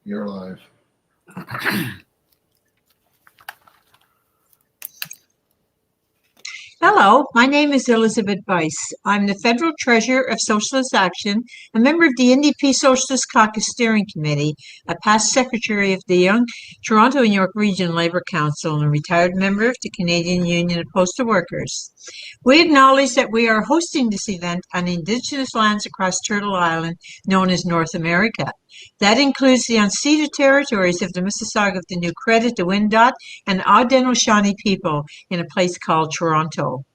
You're live. Hello, my name is Elizabeth Weiss. I'm the Federal Treasurer of Socialist Action, a member of the NDP Socialist Caucus Steering Committee, a past Secretary of the Young Toronto and York Region Labour Council, and a retired member of the Canadian Union of Postal Workers. We acknowledge that we are hosting this event on Indigenous lands across Turtle Island, known as North America. That includes the unceded territories of the Mississauga of the New Credit, the Wendat, and Haudenosaunee people in a place called Toronto.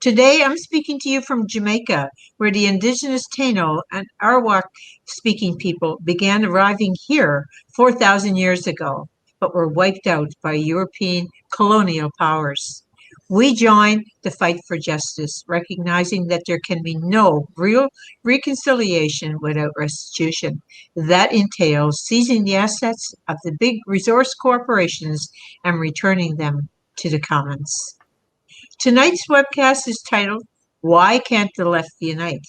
Today, I'm speaking to you from Jamaica, where the indigenous Taino and Arawak-speaking people began arriving here 4,000 years ago, but were wiped out by European colonial powers. We join the fight for justice, recognizing that there can be no real reconciliation without restitution. That entails seizing the assets of the big resource corporations and returning them to the commons. Tonight's webcast is titled, Why Can't the Left Unite?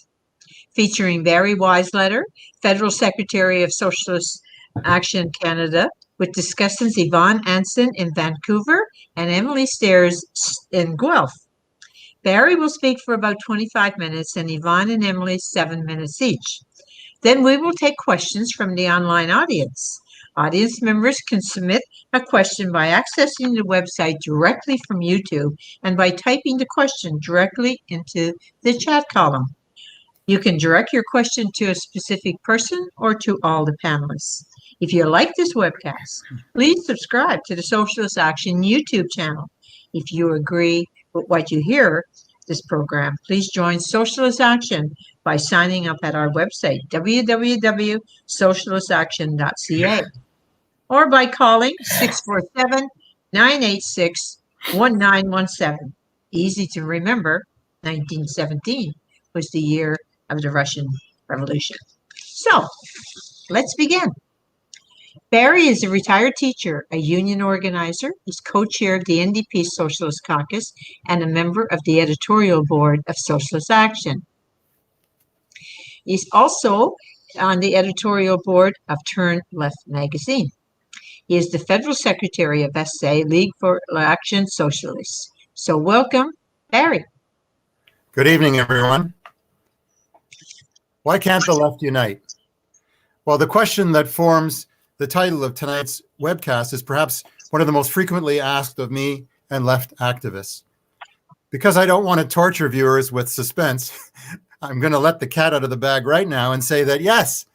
Featuring Barry Weisleder, Federal Secretary of Socialist Action Canada, with discussants Yvonne Hanson in Vancouver and Emily Stairs in Guelph. Barry will speak for about 25 minutes and Yvonne and Emily 7 minutes each. Then we will take questions from the online audience. Audience members can submit a question by accessing the website directly from YouTube and by typing the question directly into the chat column. You can direct your question to a specific person or to all the panelists. If you like this webcast, please subscribe to the Socialist Action YouTube channel. If you agree with what you hear this program, please join Socialist Action by signing up at our website, www.socialistaction.ca, or by calling 647-986-1917. Easy to remember, 1917 was the year of the Russian Revolution. So, let's begin. Barry is a retired teacher, a union organizer. He's co-chair of the NDP Socialist Caucus and a member of the editorial board of Socialist Action. He's also on the editorial board of Turn Left magazine. He is the Federal Secretary of SA, League for Action Socialists. So welcome, Barry. Good evening, everyone. Why can't the left unite? Well, the question that forms the title of tonight's webcast is perhaps one of the most frequently asked of me and left activists. Because I don't want to torture viewers with suspense, I'm going to let the cat out of the bag right now and say that yes,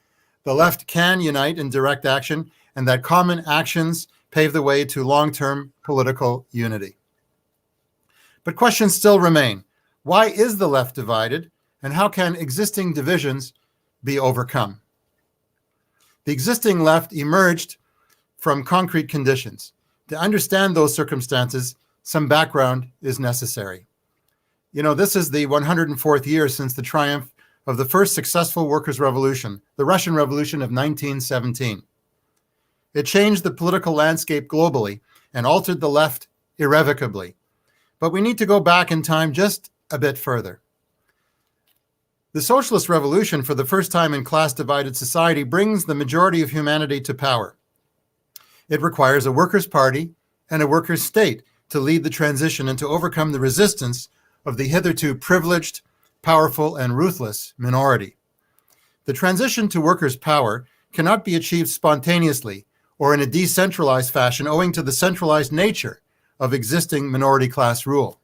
the left can unite in direct action and that common actions pave the way to long-term political unity. But questions still remain. Why is the left divided, and how can existing divisions be overcome? The existing left emerged from concrete conditions. To understand those circumstances, some background is necessary. You know, this is the 104th year since the triumph of the first successful workers' revolution, the Russian Revolution of 1917. It changed the political landscape globally and altered the left irrevocably. But we need to go back in time just a bit further. The Socialist Revolution, for the first time in class-divided society, brings the majority of humanity to power. It requires a workers' party and a workers' state to lead the transition and to overcome the resistance of the hitherto privileged, powerful, and ruthless minority. The transition to workers' power cannot be achieved spontaneously or in a decentralized fashion owing to the centralized nature of existing minority class rule.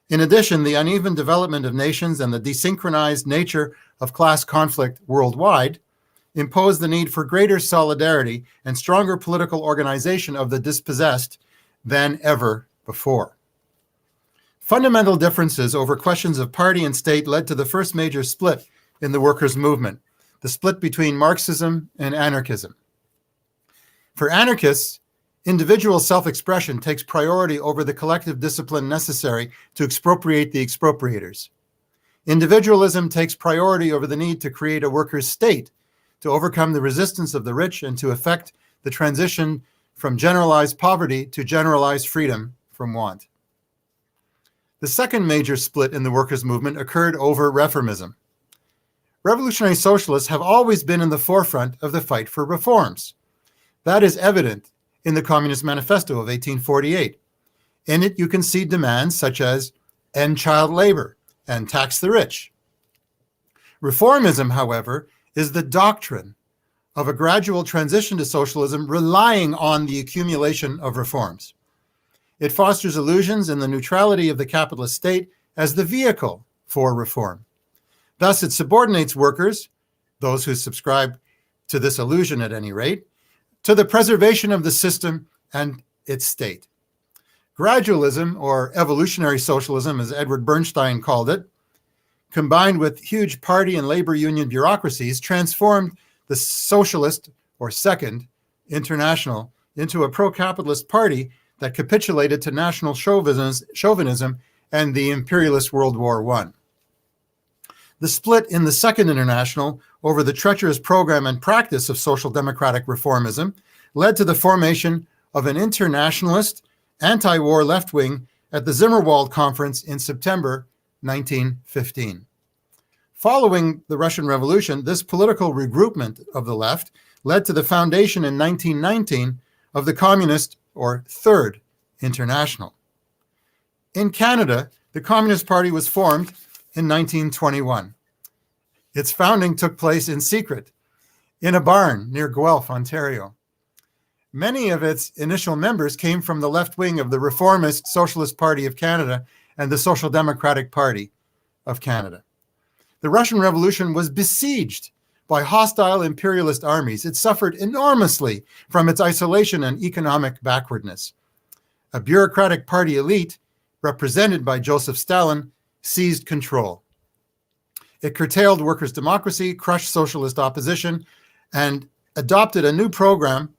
In addition, the uneven development of nations and the desynchronized nature of class conflict worldwide impose the need for greater solidarity and stronger political organization of the dispossessed than ever before. Fundamental differences over questions of party and state led to the first major split in the workers' movement, the split between Marxism and anarchism. For anarchists, individual self-expression takes priority over the collective discipline necessary to expropriate the expropriators. Individualism takes priority over the need to create a workers' state to overcome the resistance of the rich and to effect the transition from generalized poverty to generalized freedom from want. The second major split in the workers' movement occurred over reformism. Revolutionary socialists have always been in the forefront of the fight for reforms. That is evident in the Communist Manifesto of 1848. In it, you can see demands such as end child labor and tax the rich. Reformism, however, is the doctrine of a gradual transition to socialism relying on the accumulation of reforms. It fosters illusions in the neutrality of the capitalist state as the vehicle for reform. Thus, it subordinates workers, those who subscribe to this illusion at any rate, to the preservation of the system and its state. Gradualism, or evolutionary socialism, as Edward Bernstein called it, combined with huge party and labor union bureaucracies, transformed the Socialist, or Second, International into a pro-capitalist party that capitulated to national chauvinism and the imperialist World War I. The split in the Second International over the treacherous program and practice of social democratic reformism led to the formation of an internationalist, anti-war left wing at the Zimmerwald Conference in September 1915. Following the Russian Revolution, this political regroupment of the left led to the foundation in 1919 of the Communist, or Third International. In Canada, the Communist Party was formed in 1921. Its founding took place in secret, in a barn near Guelph, Ontario. Many of its initial members came from the left wing of the Reformist Socialist Party of Canada and the Social Democratic Party of Canada. The Russian Revolution was besieged by hostile imperialist armies. It suffered enormously from its isolation and economic backwardness. A bureaucratic party elite, represented by Joseph Stalin, seized control. It curtailed workers' democracy, crushed socialist opposition, and adopted a new program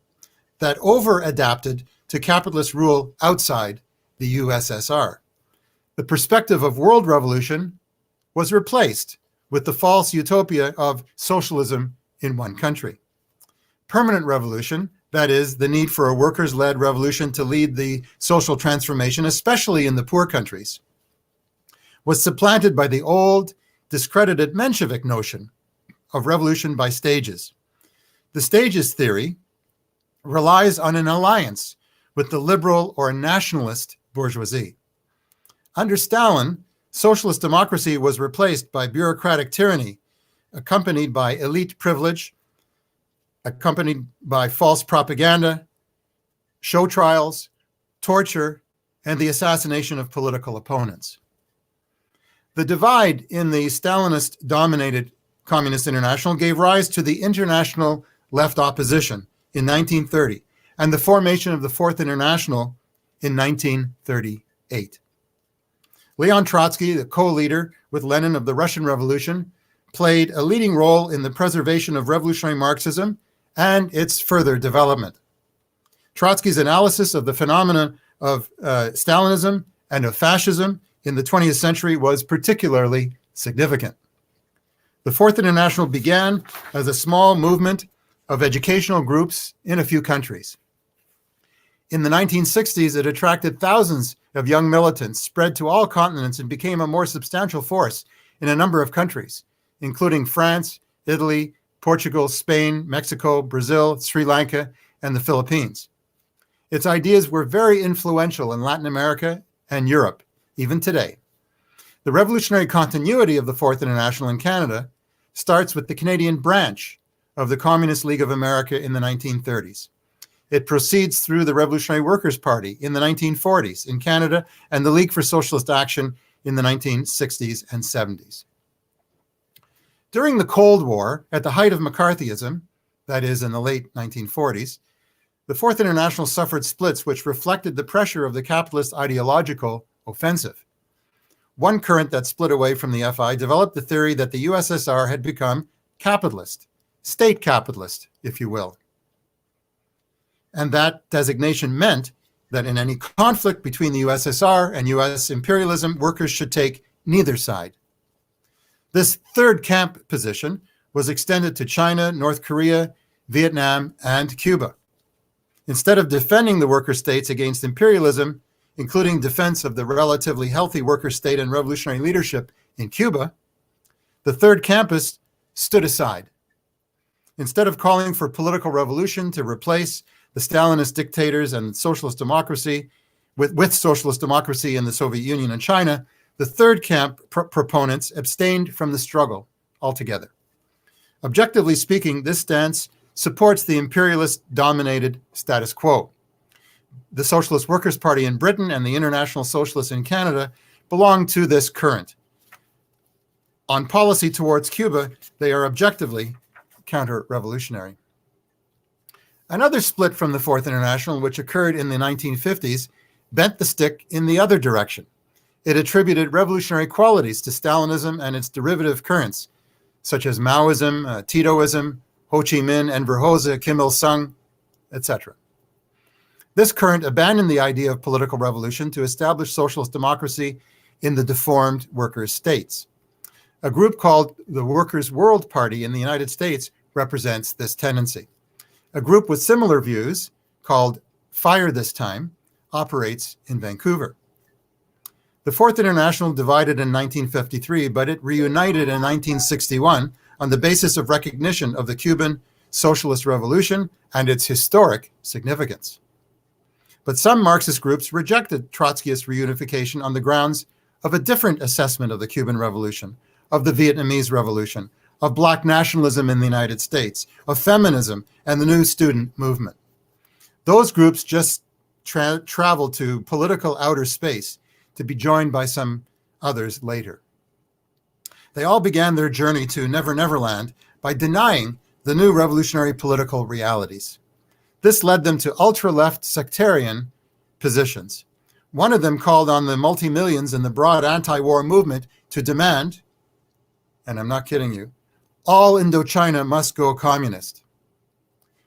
that over-adapted to capitalist rule outside the USSR. The perspective of world revolution was replaced with the false utopia of socialism in one country. Permanent revolution, that is, the need for a workers-led revolution to lead the social transformation, especially in the poor countries, was supplanted by the old, discredited Menshevik notion of revolution by stages. The stages theory relies on an alliance with the liberal or nationalist bourgeoisie. Under Stalin, socialist democracy was replaced by bureaucratic tyranny, accompanied by elite privilege, accompanied by false propaganda, show trials, torture, and the assassination of political opponents. The divide in the Stalinist-dominated Communist International gave rise to the International Left Opposition in 1930 and the formation of the Fourth International in 1938. Leon Trotsky, the co-leader with Lenin of the Russian Revolution, played a leading role in the preservation of revolutionary Marxism and its further development. Trotsky's analysis of the phenomena of Stalinism and of fascism in the 20th century was particularly significant. The Fourth International began as a small movement of educational groups in a few countries. In the 1960s, it attracted thousands of young militants, spread to all continents, and became a more substantial force in a number of countries, including France, Italy, Portugal, Spain, Mexico, Brazil, Sri Lanka, and the Philippines. Its ideas were very influential in Latin America and Europe, even today. The revolutionary continuity of the Fourth International in Canada starts with the Canadian branch of the Communist League of America in the 1930s. It proceeds through the Revolutionary Workers' Party in the 1940s in Canada and the League for Socialist Action in the 1960s and 70s. During the Cold War, at the height of McCarthyism, that is in the late 1940s, the Fourth International suffered splits which reflected the pressure of the capitalist ideological offensive. One current that split away from the FI developed the theory that the USSR had become capitalist, state capitalist, if you will. And that designation meant that in any conflict between the USSR and US imperialism, workers should take neither side. This third camp position was extended to China, North Korea, Vietnam, and Cuba. Instead of defending the worker states against imperialism, including defense of the relatively healthy worker state and revolutionary leadership in Cuba, the third campus stood aside. Instead of calling for political revolution to replace the Stalinist dictators and socialist democracy, with socialist democracy in the Soviet Union and China, the third camp proponents abstained from the struggle altogether. Objectively speaking, this stance supports the imperialist-dominated status quo. The Socialist Workers' Party in Britain and the International Socialists in Canada belong to this current. On policy towards Cuba, they are objectively counter-revolutionary. Another split from the Fourth International, which occurred in the 1950s, bent the stick in the other direction. It attributed revolutionary qualities to Stalinism and its derivative currents, such as Maoism, Titoism, Ho Chi Minh, Enver Hoxha, Kim Il-sung, etc. This current abandoned the idea of political revolution to establish socialist democracy in the deformed workers' states. A group called the Workers' World Party in the United States represents this tendency. A group with similar views, called Fire This Time, operates in Vancouver. The Fourth International divided in 1953, but it reunited in 1961 on the basis of recognition of the Cuban Socialist Revolution and its historic significance. But some Marxist groups rejected Trotskyist reunification on the grounds of a different assessment of the Cuban Revolution, of the Vietnamese Revolution, of Black nationalism in the United States, of feminism, and the new student movement. Those groups just traveled to political outer space to be joined by some others later. They all began their journey to Never Never Land by denying the new revolutionary political realities. This led them to ultra-left sectarian positions. One of them called on the multi-millions in the broad anti-war movement to demand, and I'm not kidding you, all Indochina must go communist,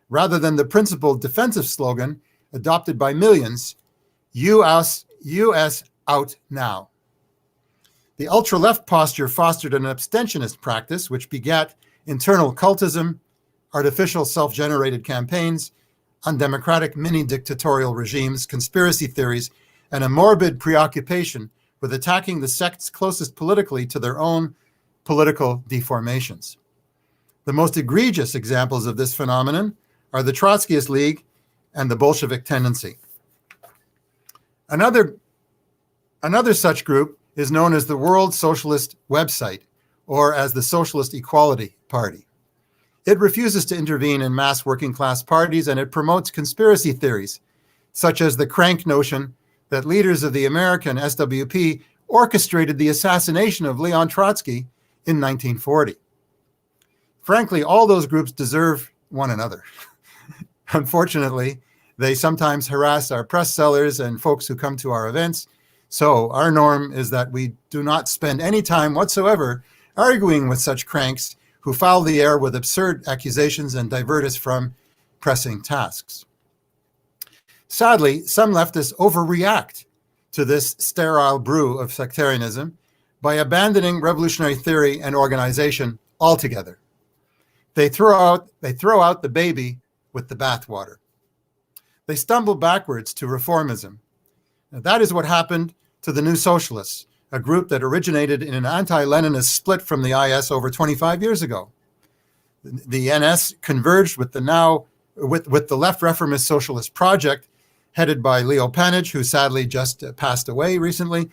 rather than the principled defensive slogan adopted by millions, US out now. The ultra-left posture fostered an abstentionist practice which begat internal cultism, artificial self-generated campaigns, undemocratic mini-dictatorial regimes, conspiracy theories, and a morbid preoccupation with attacking the sects closest politically to their own political deformations. The most egregious examples of this phenomenon are the Trotskyist League and the Bolshevik tendency. Another such group is known as the World Socialist Website, or as the Socialist Equality Party. It refuses to intervene in mass working class parties, and it promotes conspiracy theories, such as the crank notion that leaders of the American SWP orchestrated the assassination of Leon Trotsky in 1940. Frankly, all those groups deserve one another. Unfortunately, they sometimes harass our press sellers and folks who come to our events. So our norm is that we do not spend any time whatsoever arguing with such cranks who foul the air with absurd accusations and divert us from pressing tasks. Sadly, some leftists overreact to this sterile brew of sectarianism by abandoning revolutionary theory and organization altogether. They throw out the baby with the bathwater. They stumble backwards to reformism. Now, that is what happened to the New Socialists, a group that originated in an anti-Leninist split from the IS over 25 years ago. The NS converged with the left reformist socialist project headed by Leo Panitch, who sadly just passed away recently,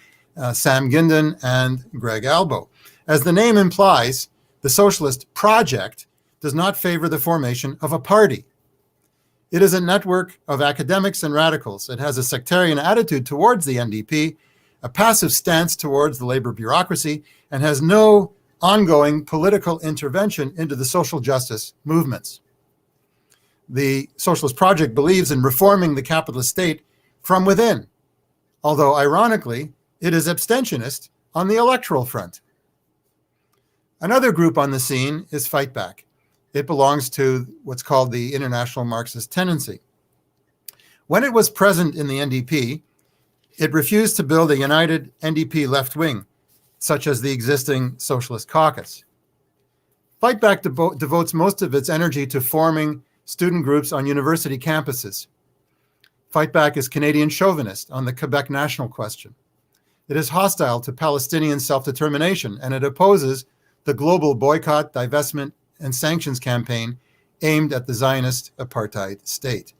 Sam Gindin, and Greg Albo. As the name implies, the socialist project does not favor the formation of a party. It is a network of academics and radicals. It has a sectarian attitude towards the NDP, a passive stance towards the labor bureaucracy, and has no ongoing political intervention into the social justice movements. The Socialist Project believes in reforming the capitalist state from within, although ironically, it is abstentionist on the electoral front. Another group on the scene is Fight Back. It belongs to what's called the International Marxist Tendency. When it was present in the NDP, it refused to build a united NDP left wing, such as the existing Socialist Caucus. Fight Back devotes most of its energy to forming student groups on university campuses. Fight Back is Canadian chauvinist on the Quebec national question. It is hostile to Palestinian self-determination, and it opposes the global boycott, divestment, and sanctions campaign aimed at the Zionist apartheid state.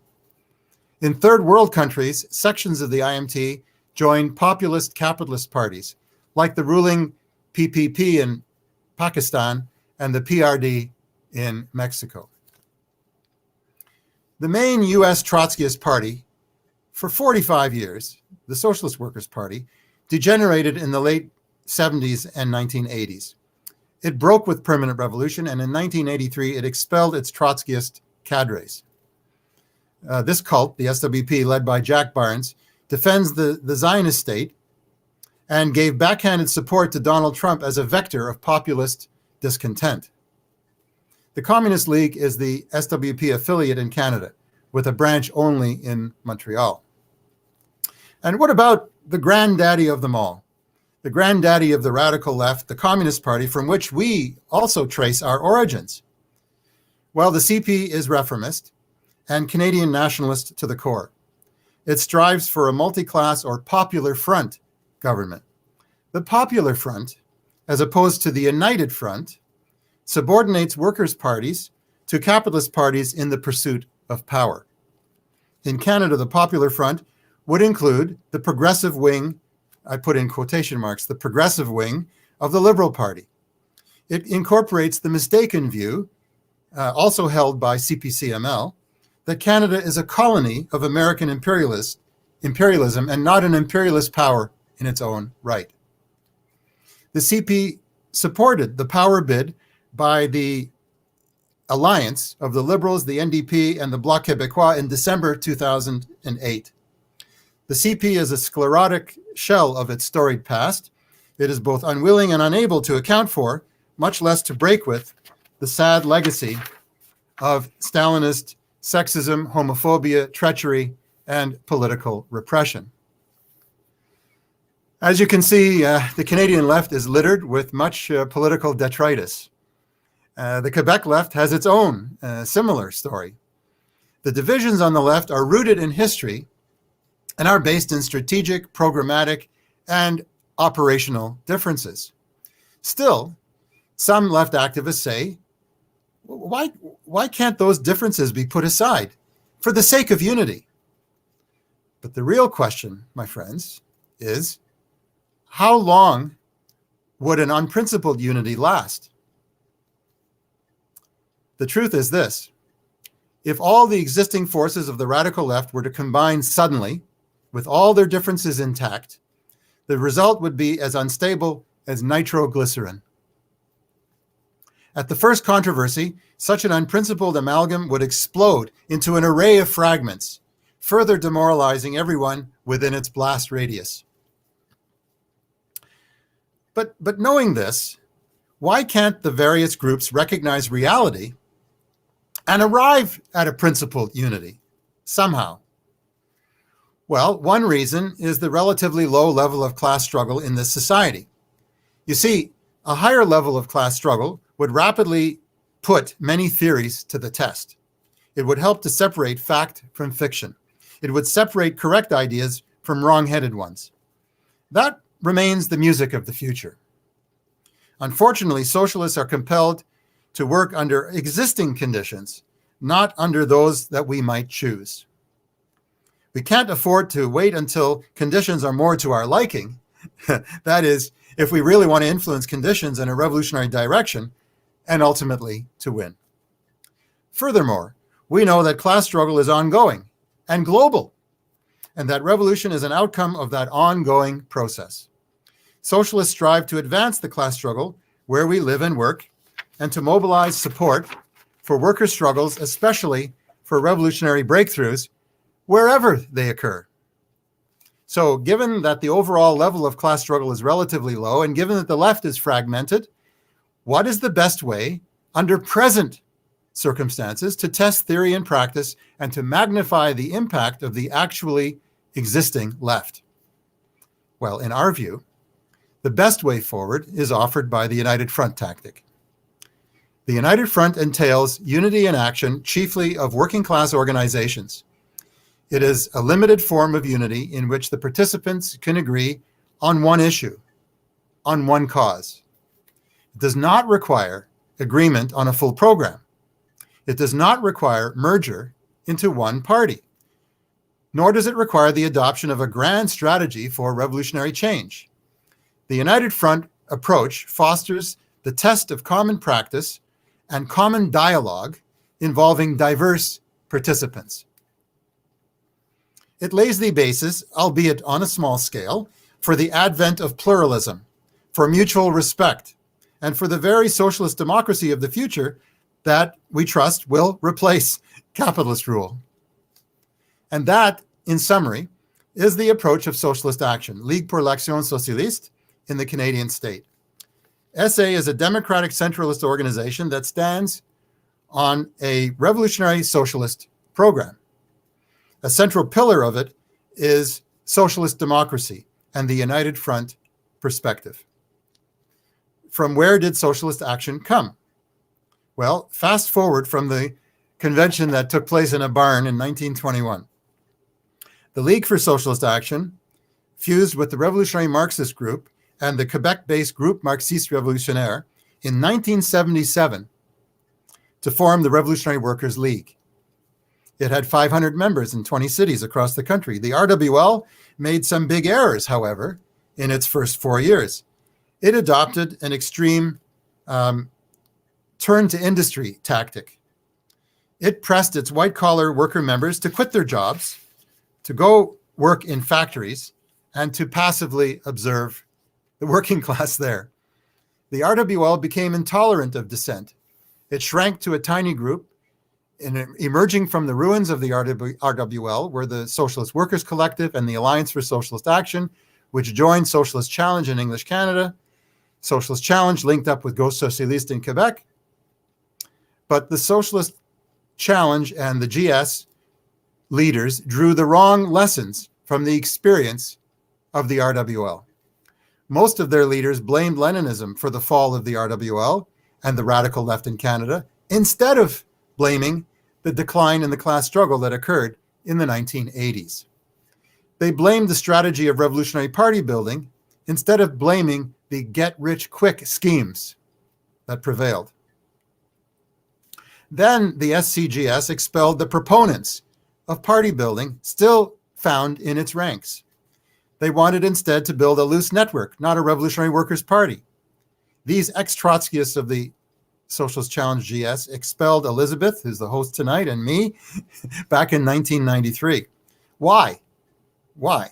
In third world countries, sections of the IMT joined populist capitalist parties, like the ruling PPP in Pakistan and the PRD in Mexico. The main US Trotskyist party, for 45 years, the Socialist Workers' Party, degenerated in the late 70s and 1980s. It broke with permanent revolution, and in 1983, it expelled its Trotskyist cadres. This cult, the SWP, led by Jack Barnes, defends the Zionist state and gave backhanded support to Donald Trump as a vector of populist discontent. The Communist League is the SWP affiliate in Canada, with a branch only in Montreal. And what about the granddaddy of them all? The granddaddy of the radical left, the Communist Party, from which we also trace our origins. Well, the CP is reformist and Canadian nationalist to the core. It strives for a multi-class or popular front government. The Popular Front, as opposed to the United Front, subordinates workers' parties to capitalist parties in the pursuit of power. In Canada, the Popular Front would include the progressive wing, I put in quotation marks, the progressive wing of the Liberal Party. It incorporates the mistaken view, also held by CPCML, that Canada is a colony of American imperialism and not an imperialist power in its own right. The CP supported the power bid by the alliance of the Liberals, the NDP, and the Bloc Québécois in December 2008. The CP is a sclerotic shell of its storied past. It is both unwilling and unable to account for, much less to break with, the sad legacy of Stalinist sexism, homophobia, treachery, and political repression. As you can see, the Canadian left is littered with much political detritus. The Quebec left has its own similar story. The divisions on the left are rooted in history and are based in strategic, programmatic, and operational differences. Still, some left activists say, why can't those differences be put aside for the sake of unity? But the real question, my friends, is how long would an unprincipled unity last? The truth is this: if all the existing forces of the radical left were to combine suddenly, with all their differences intact, the result would be as unstable as nitroglycerin. At the first controversy, such an unprincipled amalgam would explode into an array of fragments, further demoralizing everyone within its blast radius. But knowing this, why can't the various groups recognize reality and arrive at a principled unity somehow? Well, one reason is the relatively low level of class struggle in this society. You see, a higher level of class struggle would rapidly put many theories to the test. It would help to separate fact from fiction. It would separate correct ideas from wrong-headed ones. That remains the music of the future. Unfortunately, socialists are compelled to work under existing conditions, not under those that we might choose. We can't afford to wait until conditions are more to our liking. That is, if we really want to influence conditions in a revolutionary direction and ultimately to win. Furthermore, we know that class struggle is ongoing and global, and that revolution is an outcome of that ongoing process. Socialists strive to advance the class struggle where we live and work, and to mobilize support for worker struggles, especially for revolutionary breakthroughs, wherever they occur. So given that the overall level of class struggle is relatively low, and given that the left is fragmented, what is the best way, under present circumstances, to test theory and practice and to magnify the impact of the actually existing left? Well, in our view, the best way forward is offered by the United Front tactic. The United Front entails unity in action, chiefly of working class organizations. It is a limited form of unity in which the participants can agree on one issue, on one cause. It does not require agreement on a full program. It does not require merger into one party. nor does it require the adoption of a grand strategy for revolutionary change. The United Front approach fosters the test of common practice and common dialogue involving diverse participants. It lays the basis, albeit on a small scale, for the advent of pluralism, for mutual respect, and for the very socialist democracy of the future that we trust will replace capitalist rule. And that, in summary, is the approach of socialist action, Ligue pour l'Action Socialiste, in the Canadian state. SA is a democratic centralist organization that stands on a revolutionary socialist program. A central pillar of it is socialist democracy and the United Front perspective. From where did socialist action come? Well, fast forward from the convention that took place in a barn in 1921. The League for Socialist Action fused with the Revolutionary Marxist Group and the Quebec-based Groupe Marxiste Révolutionnaire in 1977 to form the Revolutionary Workers' League. It had 500 members in 20 cities across the country. The RWL made some big errors, however, in its first 4 years. It adopted an extreme turn-to-industry tactic. It pressed its white-collar worker members to quit their jobs, to go work in factories, and to passively observe the working class there. The RWL became intolerant of dissent. It shrank to a tiny group. Emerging from the ruins of the RWL were the Socialist Workers Collective and the Alliance for Socialist Action, which joined Socialist Challenge in English Canada. Socialist Challenge linked up with Go Socialiste in Quebec. But the Socialist Challenge and the GS leaders drew the wrong lessons from the experience of the RWL. Most of their leaders blamed Leninism for the fall of the RWL and the radical left in Canada, instead of blaming the decline in the class struggle that occurred in the 1980s. They blamed the strategy of revolutionary party building instead of blaming the get-rich-quick schemes that prevailed. Then the SCGS expelled the proponents of party building still found in its ranks. They wanted instead to build a loose network, not a revolutionary workers' party. These ex-Trotskyists of the Socialist Challenge GS expelled Elizabeth, who's the host tonight, and me back in 1993. Why? Why?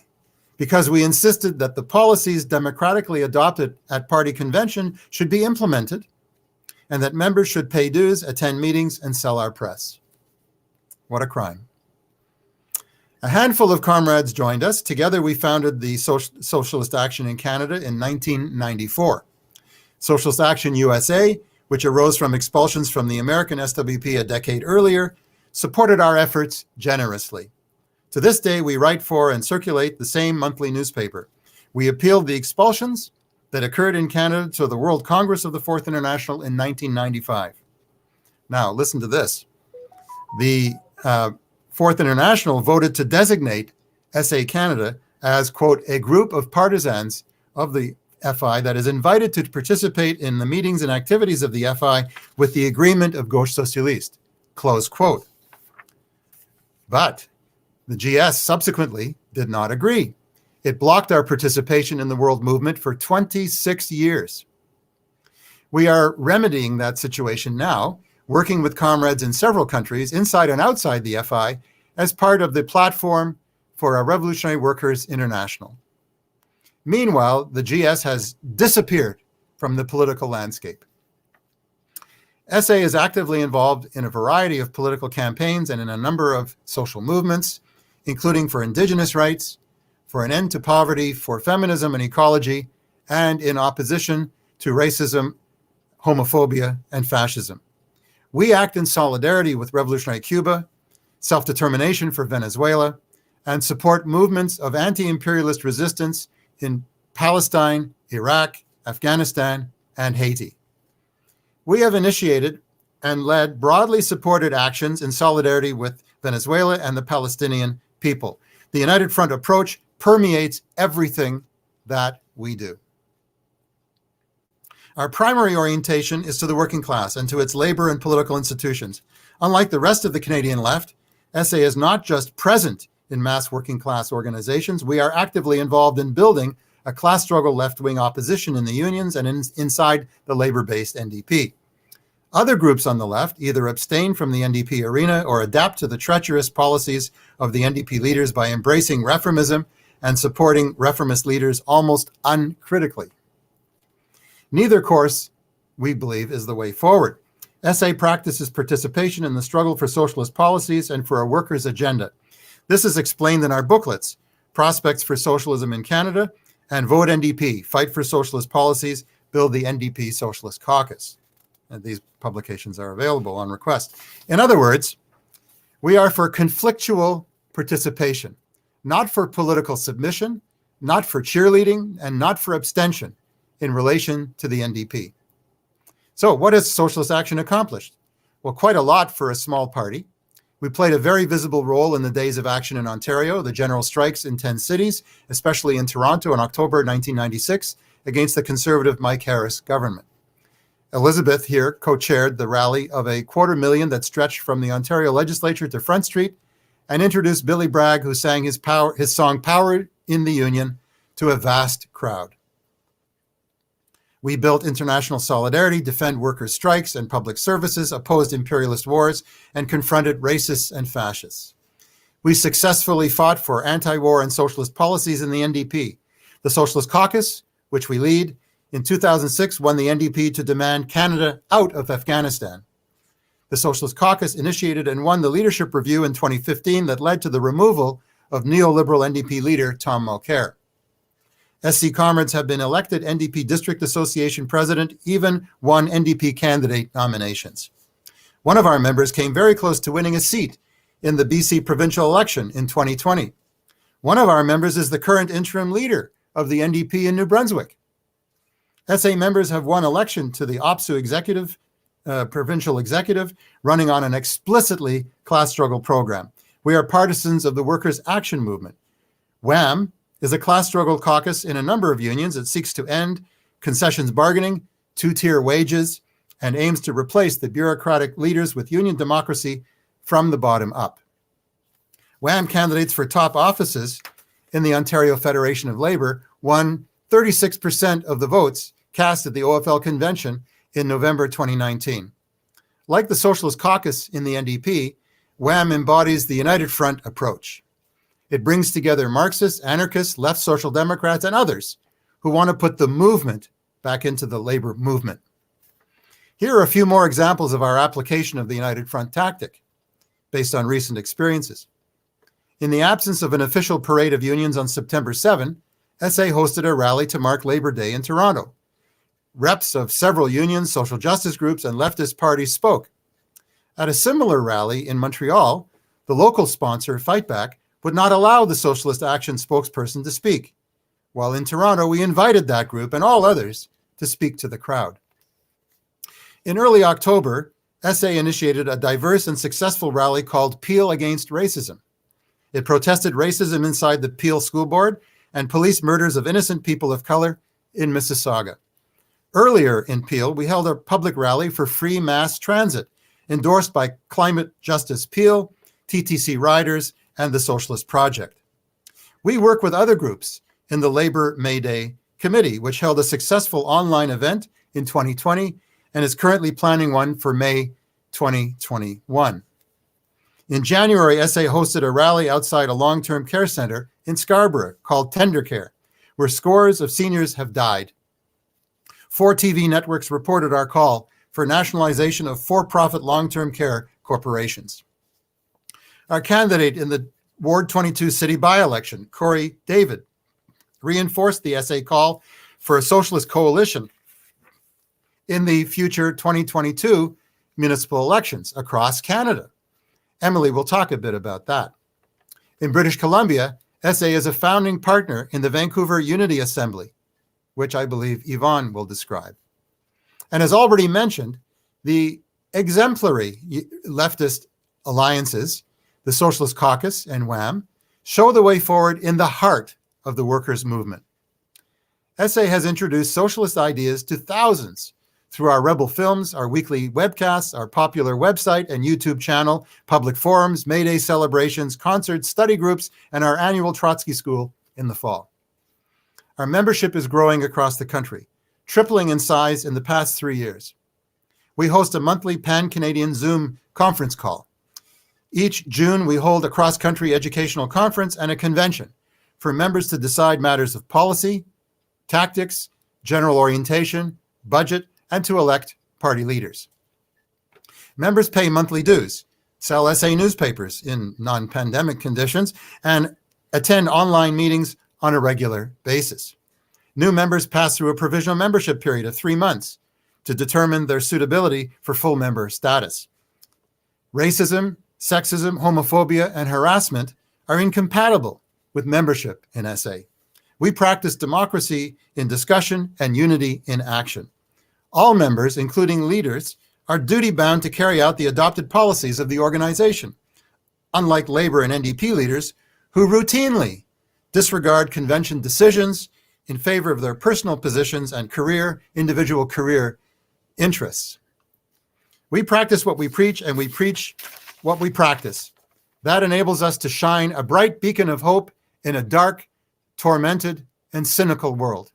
Because we insisted that the policies democratically adopted at party convention should be implemented and that members should pay dues, attend meetings, and sell our press. What a crime. A handful of comrades joined us. Together we founded the Socialist Action in Canada in 1994. Socialist Action USA, which arose from expulsions from the American SWP a decade earlier, supported our efforts generously. To this day, we write for and circulate the same monthly newspaper. We appealed the expulsions that occurred in Canada to the World Congress of the Fourth International in 1995. Now, listen to this. The Fourth International voted to designate SA Canada as, quote, a group of partisans of the FI that is invited to participate in the meetings and activities of the FI with the agreement of Gauche Socialiste, close quote. But the GS subsequently did not agree. It blocked our participation in the world movement for 26 years. We are remedying that situation now, working with comrades in several countries, inside and outside the FI, as part of the platform for a Revolutionary Workers International. Meanwhile, the GS has disappeared from the political landscape. SA is actively involved in a variety of political campaigns and in a number of social movements, including for Indigenous rights, for an end to poverty, for feminism and ecology, and in opposition to racism, homophobia, and fascism. We act in solidarity with revolutionary Cuba, self-determination for Venezuela, and support movements of anti-imperialist resistance in Palestine, Iraq, Afghanistan, and Haiti. We have initiated and led broadly supported actions in solidarity with Venezuela and the Palestinian people. The United Front approach permeates everything that we do. Our primary orientation is to the working class and to its labor and political institutions. Unlike the rest of the Canadian left, SA is not just present in mass working class organizations, we are actively involved in building a class struggle left-wing opposition in the unions and inside the labor-based NDP. Other groups on the left either abstain from the NDP arena or adapt to the treacherous policies of the NDP leaders by embracing reformism and supporting reformist leaders almost uncritically. Neither course, we believe, is the way forward. SA practices participation in the struggle for socialist policies and for a workers' agenda. This is explained in our booklets, Prospects for Socialism in Canada and Vote NDP, Fight for Socialist Policies, Build the NDP Socialist Caucus. And these publications are available on request. In other words, we are for conflictual participation, not for political submission, not for cheerleading, and not for abstention in relation to the NDP. So what has Socialist Action accomplished? Well, quite a lot for a small party. We played a very visible role in the days of action in Ontario, the general strikes in 10 cities, especially in Toronto in October 1996, against the Conservative Mike Harris government. Elizabeth here co-chaired the rally of a 250,000 that stretched from the Ontario legislature to Front Street and introduced Billy Bragg, who sang his song Power in the Union to a vast crowd. We built international solidarity, defend workers' strikes and public services, opposed imperialist wars, and confronted racists and fascists. We successfully fought for anti-war and socialist policies in the NDP. The Socialist Caucus, which we lead, in 2006 won the NDP to demand Canada out of Afghanistan. The Socialist Caucus initiated and won the leadership review in 2015 that led to the removal of neoliberal NDP leader Tom Mulcair. SC comrades have been elected NDP District Association President, even won NDP candidate nominations. One of our members came very close to winning a seat in the BC provincial election in 2020. One of our members is the current interim leader of the NDP in New Brunswick. SA members have won election to the OPSU provincial executive, running on an explicitly class struggle program. We are partisans of the Workers' Action Movement. WAM is a class struggle caucus in a number of unions that seeks to end concessions bargaining, two-tier wages, and aims to replace the bureaucratic leaders with union democracy from the bottom up. WAM candidates for top offices in the Ontario Federation of Labour won 36% of the votes cast at the OFL convention in November 2019. Like the Socialist Caucus in the NDP, WAM embodies the United Front approach. It brings together Marxists, anarchists, left social democrats, and others who want to put the movement back into the labor movement. Here are a few more examples of our application of the United Front tactic based on recent experiences. In the absence of an official parade of unions on September 7, SA hosted a rally to mark Labor Day in Toronto. Reps of several unions, social justice groups, and leftist parties spoke. At a similar rally in Montreal, the local sponsor, Fightback, would not allow the Socialist Action spokesperson to speak, while in Toronto we invited that group and all others to speak to the crowd. In early October, SA initiated a diverse and successful rally called Peel Against Racism. It protested racism inside the Peel School Board and police murders of innocent people of color in Mississauga. Earlier in Peel, we held a public rally for free mass transit, endorsed by Climate Justice Peel, TTC Riders, and the Socialist Project. We work with other groups in the Labour May Day Committee, which held a successful online event in 2020 and is currently planning one for May 2021. In January, SA hosted a rally outside a long-term care center in Scarborough called Tender Care, where scores of seniors have died. 4 TV networks reported our call for nationalization of for-profit long-term care corporations. Our candidate in the Ward 22 city by-election, Corey David, reinforced the SA call for a socialist coalition in the future 2022 municipal elections across Canada. Emily will talk a bit about that. In British Columbia, SA is a founding partner in the Vancouver Unity Assembly, which I believe Yvonne will describe. And as already mentioned, the exemplary leftist alliances, the Socialist Caucus and WAM, show the way forward in the heart of the workers' movement. SA has introduced socialist ideas to thousands through our Rebel films, our weekly webcasts, our popular website and YouTube channel, public forums, May Day celebrations, concerts, study groups, and our annual Trotsky School in the fall. Our membership is growing across the country, tripling in size in the past 3 years. We host a monthly pan-Canadian Zoom conference call. Each June, we hold a cross-country educational conference and a convention for members to decide matters of policy, tactics, general orientation, budget, and to elect party leaders. Members pay monthly dues, sell essay newspapers in non-pandemic conditions, and attend online meetings on a regular basis. New members pass through a provisional membership period of 3 months to determine their suitability for full member status. Racism, sexism, homophobia, and harassment are incompatible with membership in SA. We practice democracy in discussion and unity in action. All members, including leaders, are duty-bound to carry out the adopted policies of the organization, unlike Labour and NDP leaders who routinely disregard convention decisions in favor of their personal positions and individual career interests. We practice what we preach, and we preach what we practice. That enables us to shine a bright beacon of hope in a dark, tormented, and cynical world.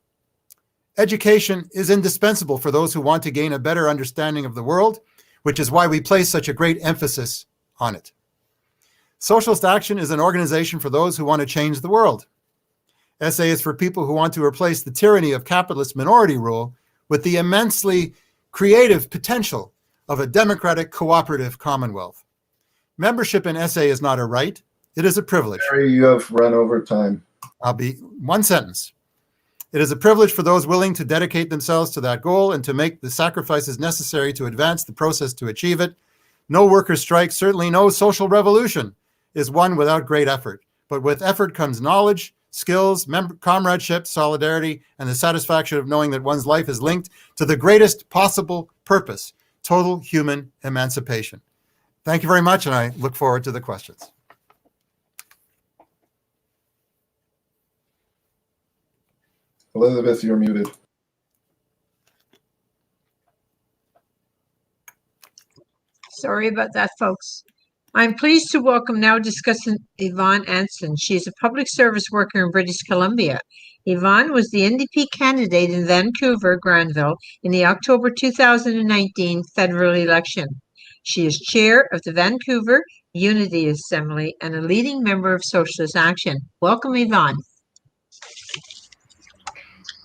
Education is indispensable for those who want to gain a better understanding of the world, which is why we place such a great emphasis on it. Socialist Action is an organization for those who want to change the world. SA is for people who want to replace the tyranny of capitalist minority rule with the immensely creative potential of a democratic cooperative commonwealth. Membership in SA is not a right, it is a privilege. Barry, you have run over time. I'll be one sentence. It is a privilege for those willing to dedicate themselves to that goal and to make the sacrifices necessary to advance the process to achieve it. No worker strike, certainly no social revolution, is won without great effort. But with effort comes knowledge, skills, comradeship, solidarity, and the satisfaction of knowing that one's life is linked to the greatest possible purpose, total human emancipation. Thank you very much, and I look forward to the questions. Elizabeth, you're muted. Sorry about that, folks. I'm pleased to welcome now discussant Yvonne Hanson. She is a public service worker in British Columbia. Yvonne was the NDP candidate in Vancouver, Granville, in the October 2019 federal election. She is chair of the Vancouver Unity Assembly and a leading member of Socialist Action. Welcome, Yvonne.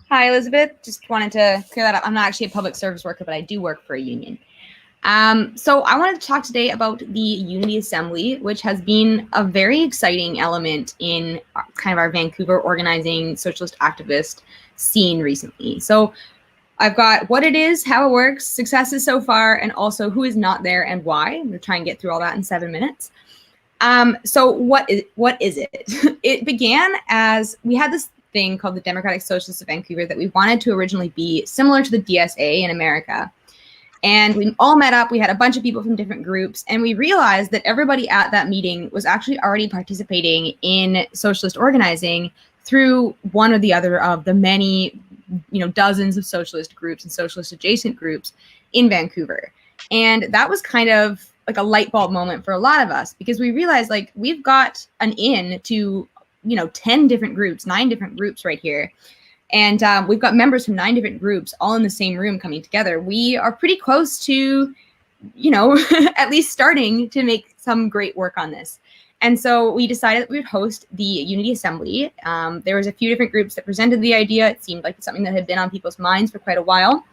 Hi, Elizabeth. Just wanted to clear that up. I'm not actually a public service worker, but I do work for a union. So I wanted to talk today about the Unity Assembly, which has been a very exciting element in kind of our Vancouver organizing socialist activist scene recently. So I've got what it is, how it works, successes so far, and also who is not there and why. I'm going to try and get through all that in 7 minutes. So what is it? It began as we had this thing called the Democratic Socialists of Vancouver that we wanted to originally be similar to the DSA in America. And we all met up, we had a bunch of people from different groups, and we realized that everybody at that meeting was actually already participating in socialist organizing through one or the other of the many, dozens of socialist groups and socialist adjacent groups in Vancouver. And that was kind of like a light bulb moment for a lot of us, because we realized like we've got an in to 10 different groups, 9 different groups right here. And we've got members from 9 different groups all in the same room coming together. We are pretty close to, at least starting to make some great work on this. And so we decided that we would host the Unity Assembly. There was a few different groups that presented the idea. It seemed like something that had been on people's minds for quite a while.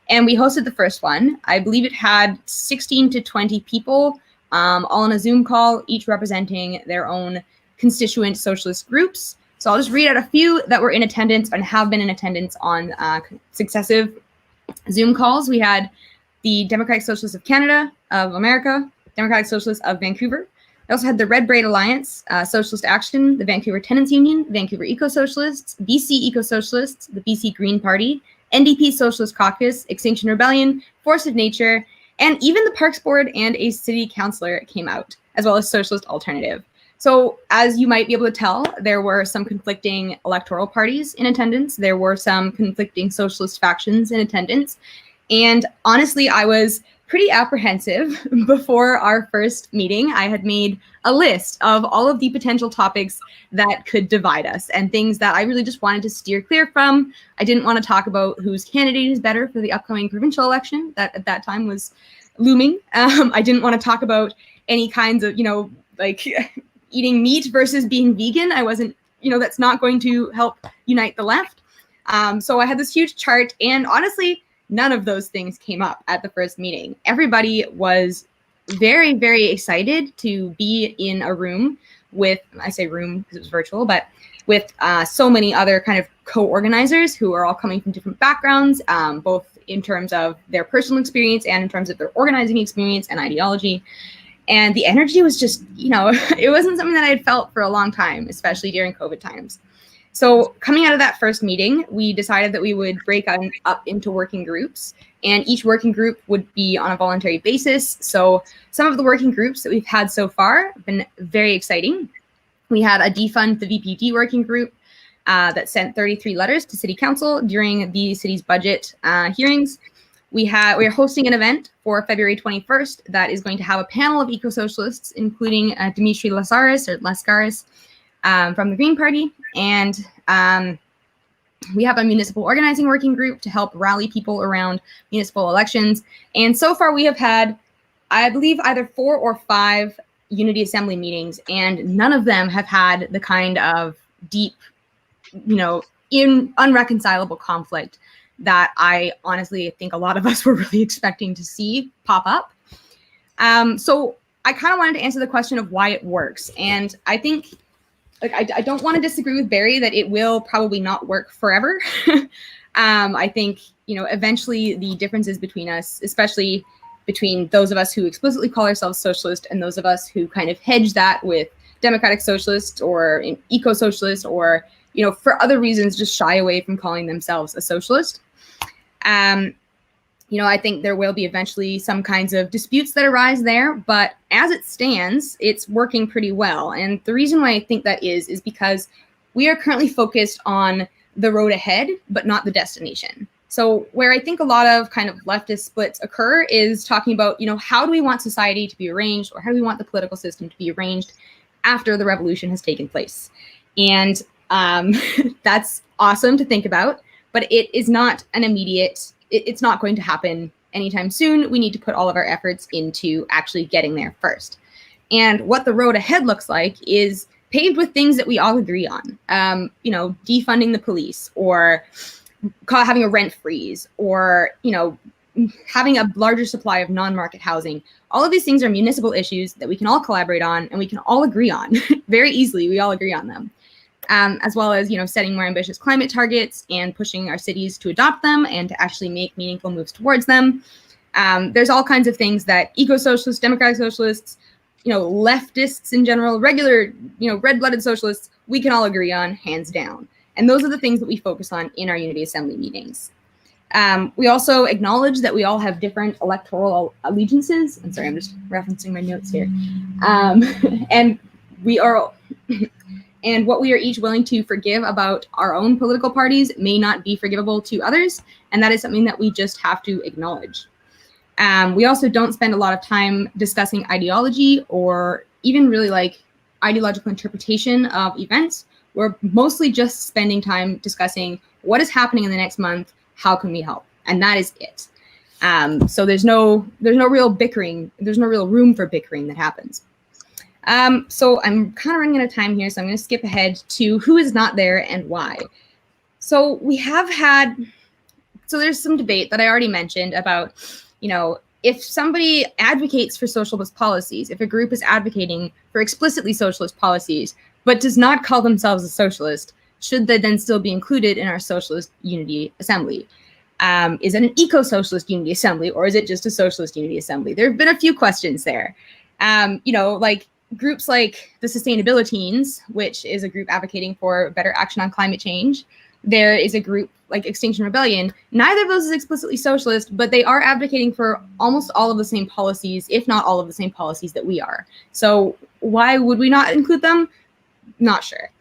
And we hosted the first one. I believe it had 16 to 20 people, all on a Zoom call, each representing their own constituent socialist groups. So I'll just read out a few that were in attendance and have been in attendance on successive Zoom calls. We had the Democratic Socialists of Canada, of America, Democratic Socialists of Vancouver. We also had the Red Braid Alliance, Socialist Action, the Vancouver Tenants Union, Vancouver Eco-Socialists, BC Eco-Socialists, the BC Green Party, NDP Socialist Caucus, Extinction Rebellion, Force of Nature, and even the Parks Board and a city councillor came out, as well as Socialist Alternative. So as you might be able to tell, there were some conflicting electoral parties in attendance. There were some conflicting socialist factions in attendance. And honestly, I was pretty apprehensive before our first meeting. I had made a list of all of the potential topics that could divide us and things that I really just wanted to steer clear from. I didn't want to talk about whose candidate is better for the upcoming provincial election that at that time was looming. I didn't want to talk about any kinds of, like eating meat versus being vegan. I wasn't, that's not going to help unite the left. So I had this huge chart, and honestly, none of those things came up at the first meeting. Everybody was very, very excited to be in a room with, I say room because it was virtual, but with so many other kind of co-organizers who are all coming from different backgrounds, both in terms of their personal experience and in terms of their organizing experience and ideology. And the energy was just, it wasn't something that I had felt for a long time, especially during COVID times. So coming out of that first meeting, we decided that we would break up into working groups, and each working group would be on a voluntary basis. So some of the working groups that we've had so far have been very exciting. We had a defund the VPD working group that sent 33 letters to City Council during the city's budget hearings. We are hosting an event for February 21st that is going to have a panel of eco-socialists, including Dimitri Lascaris from the Green Party. And we have a municipal organizing working group to help rally people around municipal elections. And so far we have had, I believe, either 4 or 5 Unity Assembly meetings, and none of them have had the kind of deep, unreconcilable conflict that I honestly think a lot of us were really expecting to see pop up. So I kind of wanted to answer the question of why it works. And I think, I don't want to disagree with Barry that it will probably not work forever. I think, eventually the differences between us, especially between those of us who explicitly call ourselves socialist and those of us who kind of hedge that with democratic socialists or eco-socialist or, for other reasons, just shy away from calling themselves a socialist. I think there will be eventually some kinds of disputes that arise there, but as it stands, it's working pretty well. And the reason why I think that is because we are currently focused on the road ahead, but not the destination. So where I think a lot of kind of leftist splits occur is talking about, how do we want society to be arranged, or how do we want the political system to be arranged after the revolution has taken place? And that's awesome to think about, but it is not an immediate, it's not going to happen anytime soon. We need to put all of our efforts into actually getting there first. And what the road ahead looks like is paved with things that we all agree on. Defunding the police, or having a rent freeze, or, having a larger supply of non-market housing. All of these things are municipal issues that we can all collaborate on and we can all agree on very easily. We all agree on them. As well as, setting more ambitious climate targets and pushing our cities to adopt them and to actually make meaningful moves towards them. There's all kinds of things that eco-socialists, democratic socialists, leftists in general, regular, red-blooded socialists, we can all agree on, hands down. And those are the things that we focus on in our Unity Assembly meetings. We also acknowledge that we all have different electoral allegiances. I'm sorry, I'm just referencing my notes here. And we are... And what we are each willing to forgive about our own political parties may not be forgivable to others. And that is something that we just have to acknowledge. We also don't spend a lot of time discussing ideology or even really like ideological interpretation of events. We're mostly just spending time discussing what is happening in the next month, how can we help? And that is it. So there's no real bickering. There's no real room for bickering that happens. So I'm kind of running out of time here, so I'm going to skip ahead to who is not there and why. So we have had, there's some debate that I already mentioned about, if somebody advocates for socialist policies, if a group is advocating for explicitly socialist policies, but does not call themselves a socialist, should they then still be included in our Socialist Unity Assembly? Is it an eco-socialist Unity Assembly, or is it just a socialist Unity Assembly? There have been a few questions there. Like groups like the Sustainabiliteens, which is a group advocating for better action on climate change. There is a group like Extinction Rebellion. Neither of those is explicitly socialist, but they are advocating for almost all of the same policies, if not all of the same policies that we are. So why would we not include them? Not sure.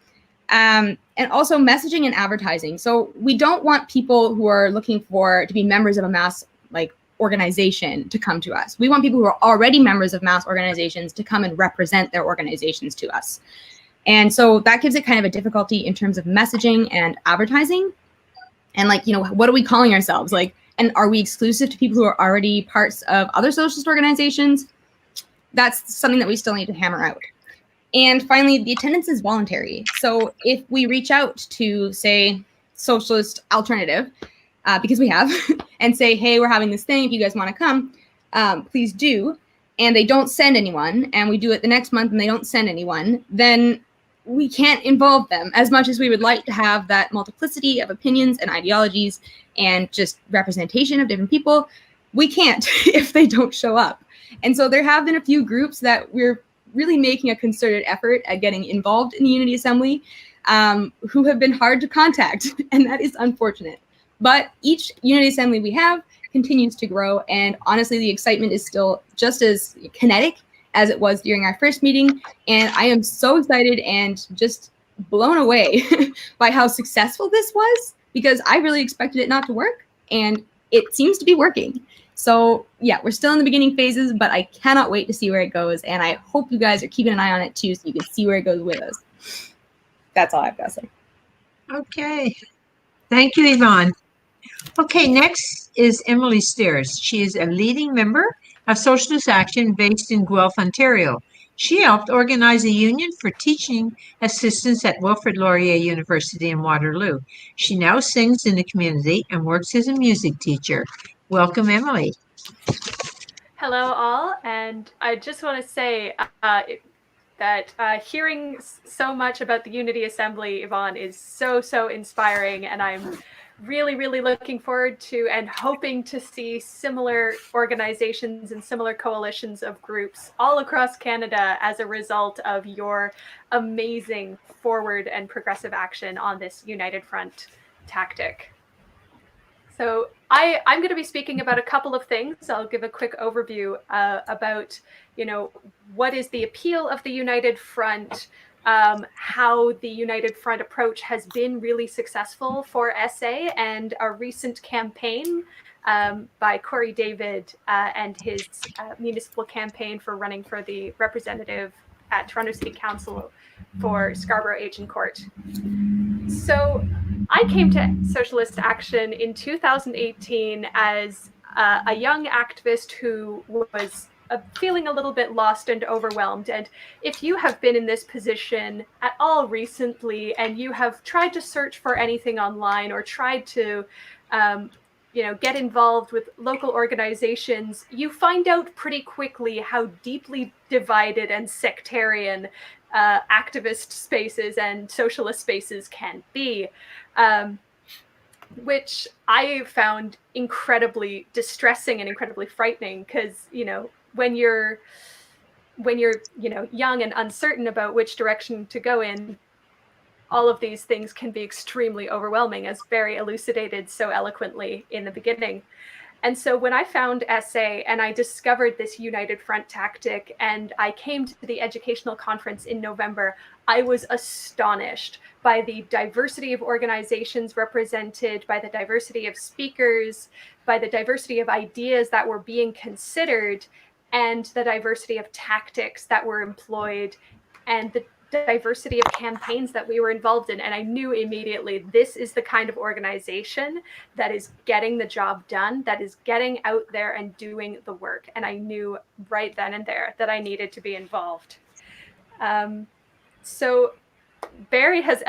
And also messaging and advertising. So we don't want people who are looking to be members of a mass like organization to come to us. We want people who are already members of mass organizations to come and represent their organizations to us. And so that gives it kind of a difficulty in terms of messaging and advertising. And like, you know, what are we calling ourselves? Like, and are we exclusive to people who are already parts of other socialist organizations? That's something that we still need to hammer out. And finally, the attendance is voluntary. So if we reach out to, say, Socialist Alternative, because we have, and say, hey, we're having this thing, if you guys want to come, please do, and they don't send anyone, and we do it the next month and they don't send anyone, then we can't involve them as much as we would like to have that multiplicity of opinions and ideologies and just representation of different people. We can't if they don't show up. And so there have been a few groups that we're really making a concerted effort at getting involved in the Unity Assembly, who have been hard to contact, and that is unfortunate. But each Unity Assembly we have continues to grow, and honestly, the excitement is still just as kinetic as it was during our first meeting, and I am so excited and just blown away by how successful this was, because I really expected it not to work, and it seems to be working. So yeah, we're still in the beginning phases, but I cannot wait to see where it goes, and I hope you guys are keeping an eye on it too, so you can see where it goes with us. That's all I've got to say. Okay. Thank you, Yvonne. Okay, next is Emily Steers. She is a leading member of Socialist Action based in Guelph, Ontario. She helped organize a union for teaching assistants at Wilfrid Laurier University in Waterloo. She now sings in the community and works as a music teacher. Welcome, Emily. Hello, all, and I just want to say that hearing so much about the Unity Assembly, Yvonne, is so inspiring, and I'm really looking forward to and hoping to see similar organizations and similar coalitions of groups all across Canada as a result of your amazing forward and progressive action on this United Front tactic. So I'm going to be speaking about a couple of things. I'll give a quick overview about, you know, what is the appeal of the United Front, how the United Front approach has been really successful for SA, and a recent campaign by Corey David and his municipal campaign for running for the representative at Toronto City Council for Scarborough Agincourt. So I came to Socialist Action in 2018 as a young activist who was feeling a little bit lost and overwhelmed. And if you have been in this position at all recently and you have tried to search for anything online or tried to get involved with local organizations, you find out pretty quickly how deeply divided and sectarian activist spaces and socialist spaces can be, which I found incredibly distressing and incredibly frightening, because, you know, when you're young and uncertain about which direction to go in, all of these things can be extremely overwhelming, as Barry elucidated so eloquently in the beginning. And so when I found SA and I discovered this United Front tactic, and I came to the educational conference in November, I was astonished by the diversity of organizations represented, by the diversity of speakers, by the diversity of ideas that were being considered, and the diversity of tactics that were employed, and the diversity of campaigns that we were involved in. And I knew immediately, this is the kind of organization that is getting the job done, that is getting out there and doing the work. And I knew right then and there that I needed to be involved. So Barry has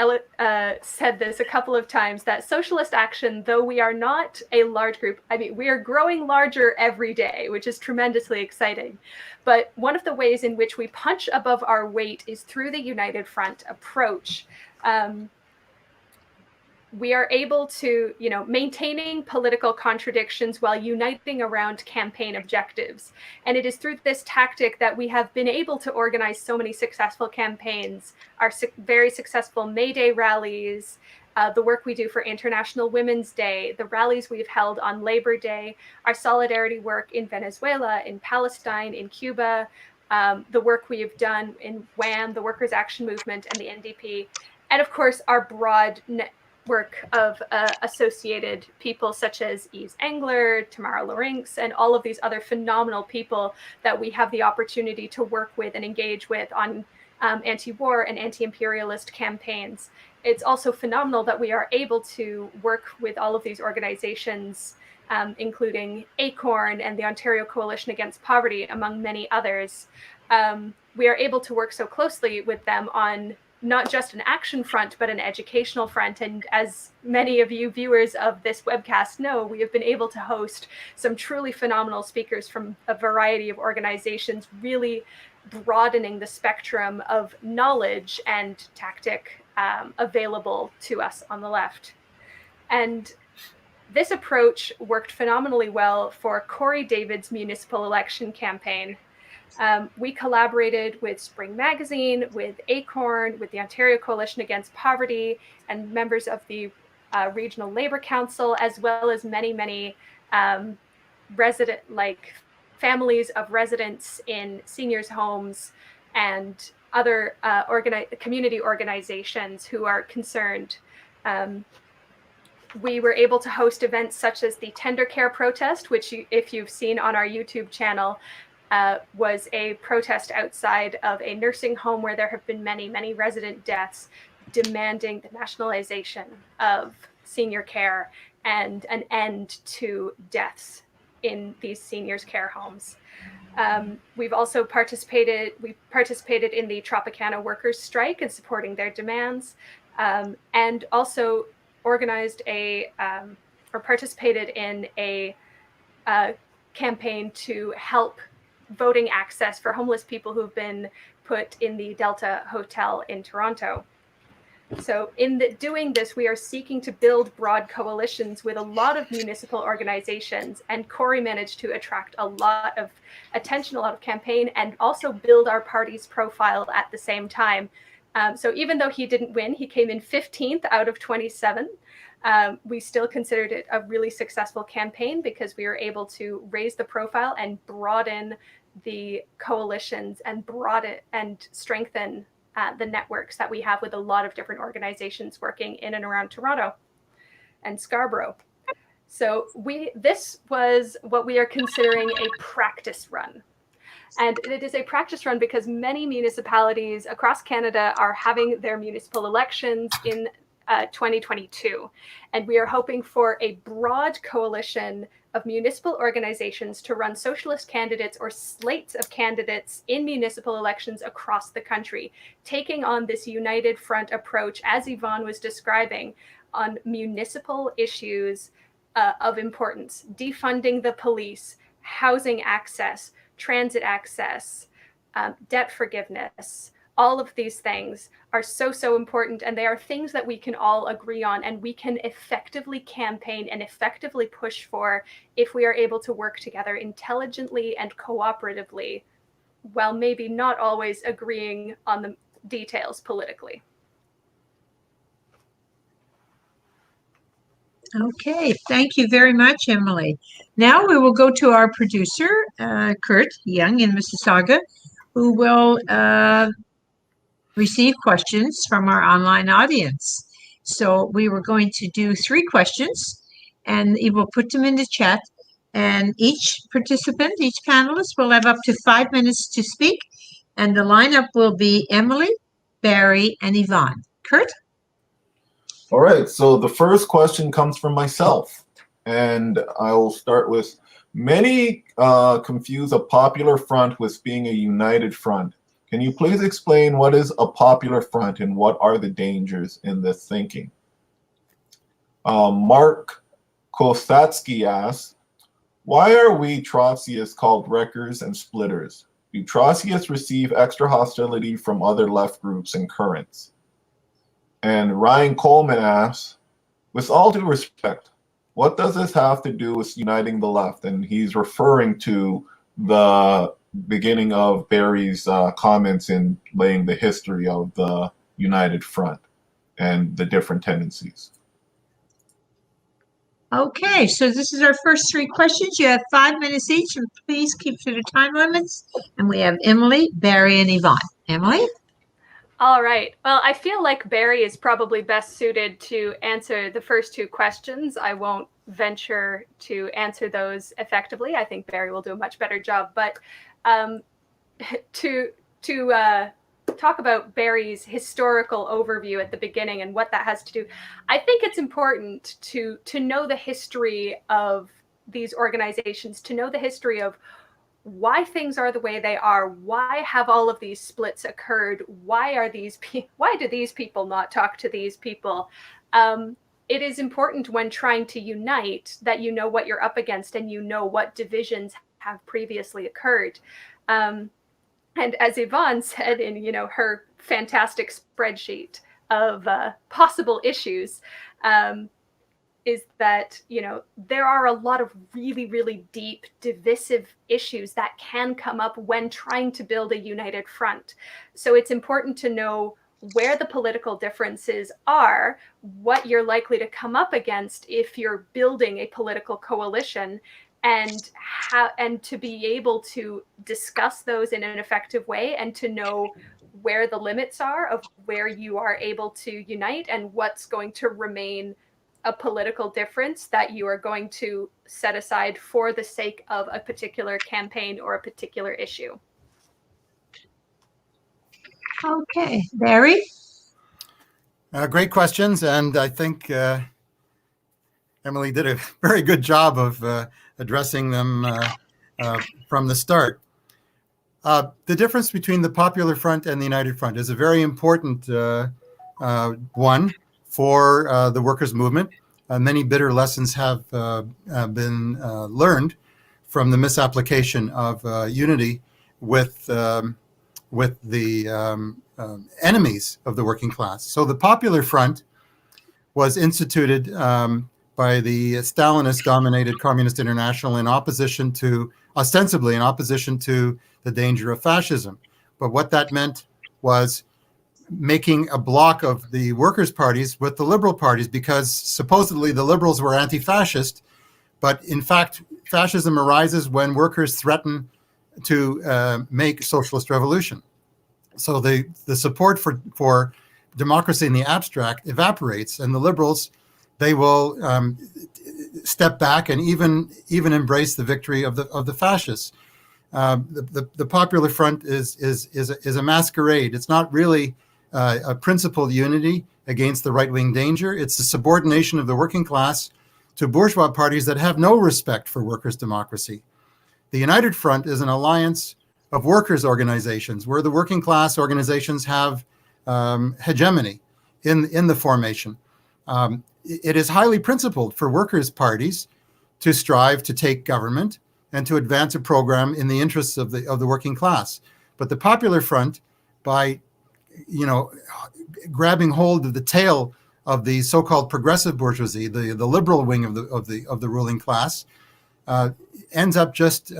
said this a couple of times, that Socialist Action, though we are not a large group, I mean, we are growing larger every day, which is tremendously exciting. But one of the ways in which we punch above our weight is through the United Front approach. We are able to, maintaining political contradictions while uniting around campaign objectives. And it is through this tactic that we have been able to organize so many successful campaigns, our very successful May Day rallies, the work we do for International Women's Day, the rallies we've held on Labor Day, our solidarity work in Venezuela, in Palestine, in Cuba, the work we have done in WAM, the Workers' Action Movement, and the NDP, and of course our broad network of associated people such as Yves Engler, Tamara Larynx, and all of these other phenomenal people that we have the opportunity to work with and engage with on anti-war and anti-imperialist campaigns. It's also phenomenal that we are able to work with all of these organizations, including ACORN and the Ontario Coalition Against Poverty, among many others. We are able to work so closely with them on not just an action front, but an educational front. And as many of you viewers of this webcast know, we have been able to host some truly phenomenal speakers from a variety of organizations, really broadening the spectrum of knowledge and tactic available to us on the left. And this approach worked phenomenally well for Corey David's municipal election campaign. We collaborated with Spring Magazine, with ACORN, with the Ontario Coalition Against Poverty, and members of the Regional Labour Council, as well as many, many families of residents in seniors' homes and other community organizations who are concerned. We were able to host events such as the Tender Care protest, which if you've seen on our YouTube channel, was a protest outside of a nursing home where there have been many, many resident deaths, demanding the nationalization of senior care and an end to deaths in these seniors' care homes. We've also participated in the Tropicana workers' strike and supporting their demands, and also organized or participated in a campaign to help voting access for homeless people who've been put in the Delta Hotel in Toronto. So in doing this, we are seeking to build broad coalitions with a lot of municipal organizations, and Corey managed to attract a lot of attention, a lot of campaign, and also build our party's profile at the same time. So even though he didn't win, he came in 15th out of 27. We still considered it a really successful campaign because we were able to raise the profile and broaden the coalitions and strengthen the networks that we have with a lot of different organizations working in and around Toronto and Scarborough. So this was what we are considering a practice run. And it is a practice run because many municipalities across Canada are having their municipal elections in 2022. And we are hoping for a broad coalition of municipal organizations to run socialist candidates or slates of candidates in municipal elections across the country, taking on this united front approach, as Yvonne was describing, on municipal issues of importance: defunding the police, housing access, transit access, debt forgiveness. All of these things are so important, and they are things that we can all agree on and we can effectively campaign and effectively push for if we are able to work together intelligently and cooperatively, while maybe not always agreeing on the details politically. Okay, thank you very much, Emily. Now we will go to our producer, Kurt Young in Mississauga, who will receive questions from our online audience. So we were going to do 3 questions, and he will put them in the chat. And each participant, each panelist will have up to 5 minutes to speak. And the lineup will be Emily, Barry, and Yvonne. Kurt? All right, so the first question comes from myself, and I will start with, many confuse a popular front with being a united front. Can you please explain what is a popular front and what are the dangers in this thinking? Mark Kosatsky asks, why are we Trotskyists called wreckers and splitters? Do Trotskyists receive extra hostility from other left groups and currents? And Ryan Coleman asks, with all due respect, what does this have to do with uniting the left? And he's referring to the beginning of Barry's comments in laying the history of the United Front and the different tendencies. Okay, so this is our first 3 questions. You have 5 minutes each, and please keep to the time limits. And we have Emily, Barry, and Yvonne. Emily? All right. Well, I feel like Barry is probably best suited to answer the first two questions. I won't venture to answer those effectively. I think Barry will do a much better job. But to talk about Barry's historical overview at the beginning and what that has to do, I think it's important to know the history of these organizations, to know the history of why things are the way they are, why have all of these splits occurred, why do these people not talk to these people. It is important when trying to unite that you know what you're up against and you know what divisions have previously occurred. And as Yvonne said in her fantastic spreadsheet of possible issues, is that there are a lot of really, really deep divisive issues that can come up when trying to build a united front. So it's important to know where the political differences are, what you're likely to come up against if you're building a political coalition, and to be able to discuss those in an effective way, and to know where the limits are of where you are able to unite and what's going to remain a political difference that you are going to set aside for the sake of a particular campaign or a particular issue. Okay, Barry? Great questions, and I think Emily did a very good job of addressing them from the start. The difference between the Popular Front and the United Front is a very important one for the workers' movement. Many bitter lessons have been learned from the misapplication of unity with the enemies of the working class. So the Popular Front was instituted by the Stalinist-dominated Communist International ostensibly in opposition to the danger of fascism. But what that meant was making a block of the workers' parties with the liberal parties, because supposedly the liberals were anti-fascist, but in fact, fascism arises when workers threaten to make socialist revolution. So the support for democracy in the abstract evaporates, and the liberals, they will step back and even embrace the victory of the fascists. The Popular Front is a masquerade. It's not really a principled unity against the right-wing danger. It's the subordination of the working class to bourgeois parties that have no respect for workers' democracy. The United Front is an alliance of workers' organizations where the working class organizations have hegemony in the formation. It is highly principled for workers' parties to strive to take government and to advance a program in the interests of the working class. But the Popular Front, by grabbing hold of the tail of the so-called progressive bourgeoisie, the liberal wing of the ruling class, ends up just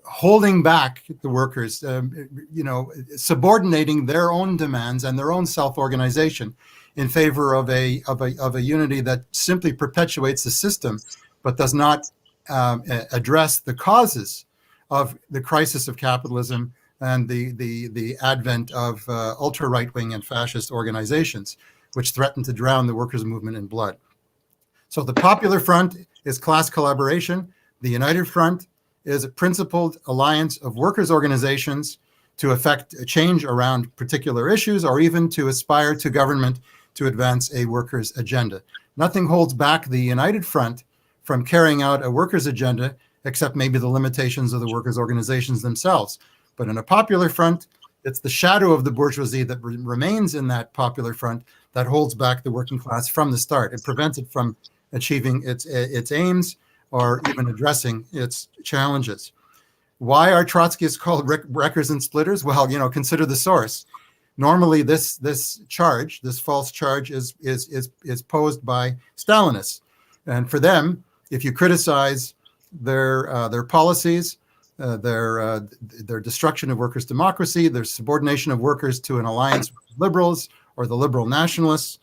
holding back the workers, subordinating their own demands and their own self-organization in favor of a unity that simply perpetuates the system, but does not address the causes of the crisis of capitalism and the advent of ultra right-wing and fascist organizations, which threaten to drown the workers' movement in blood. So the Popular Front is class collaboration. The United Front is a principled alliance of workers' organizations to effect a change around particular issues, or even to aspire to government to advance a workers' agenda. Nothing holds back the United Front from carrying out a workers' agenda, except maybe the limitations of the workers' organizations themselves. But in a Popular Front, it's the shadow of the bourgeoisie that remains in that Popular Front that holds back the working class from the start. It prevents it from achieving its aims or even addressing its challenges. Why are Trotskyists called wreckers and splitters? Well, consider the source. Normally, this false charge, is posed by Stalinists, and for them, if you criticize their policies, their destruction of workers' democracy, their subordination of workers to an alliance with liberals or the liberal nationalists,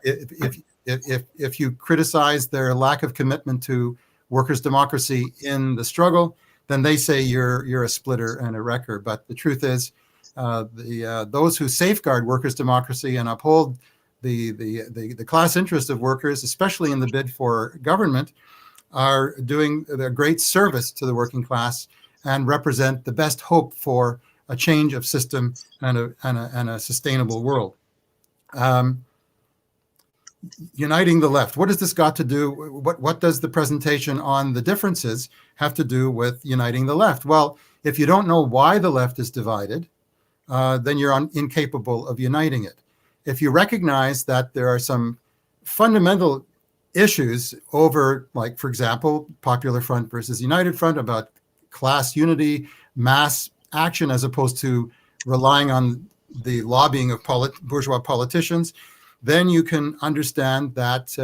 if you criticize their lack of commitment to workers' democracy in the struggle, then they say you're a splitter and a wrecker. But the truth is, those who safeguard workers' democracy and uphold the class interest of workers, especially in the bid for government, are doing a great service to the working class and represent the best hope for a change of system and a sustainable world. Uniting the left. What has this got to do? What does the presentation on the differences have to do with uniting the left? Well, if you don't know why the left is divided, then you're incapable of uniting it. If you recognize that there are some fundamental issues over, like, for example, Popular Front versus United Front, about class unity, mass action, as opposed to relying on the lobbying of bourgeois politicians, then you can understand that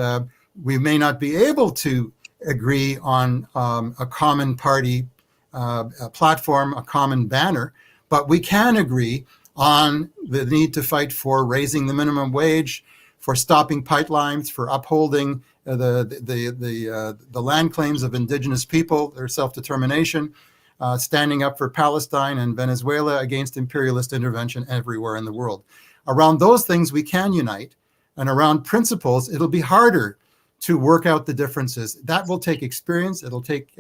we may not be able to agree on a common party a platform, a common banner, but we can agree on the need to fight for raising the minimum wage, for stopping pipelines, for upholding the land claims of indigenous people, their self-determination, standing up for Palestine and Venezuela against imperialist intervention everywhere in the world. Around those things we can unite, and around principles it'll be harder to work out the differences. That will take experience. It'll take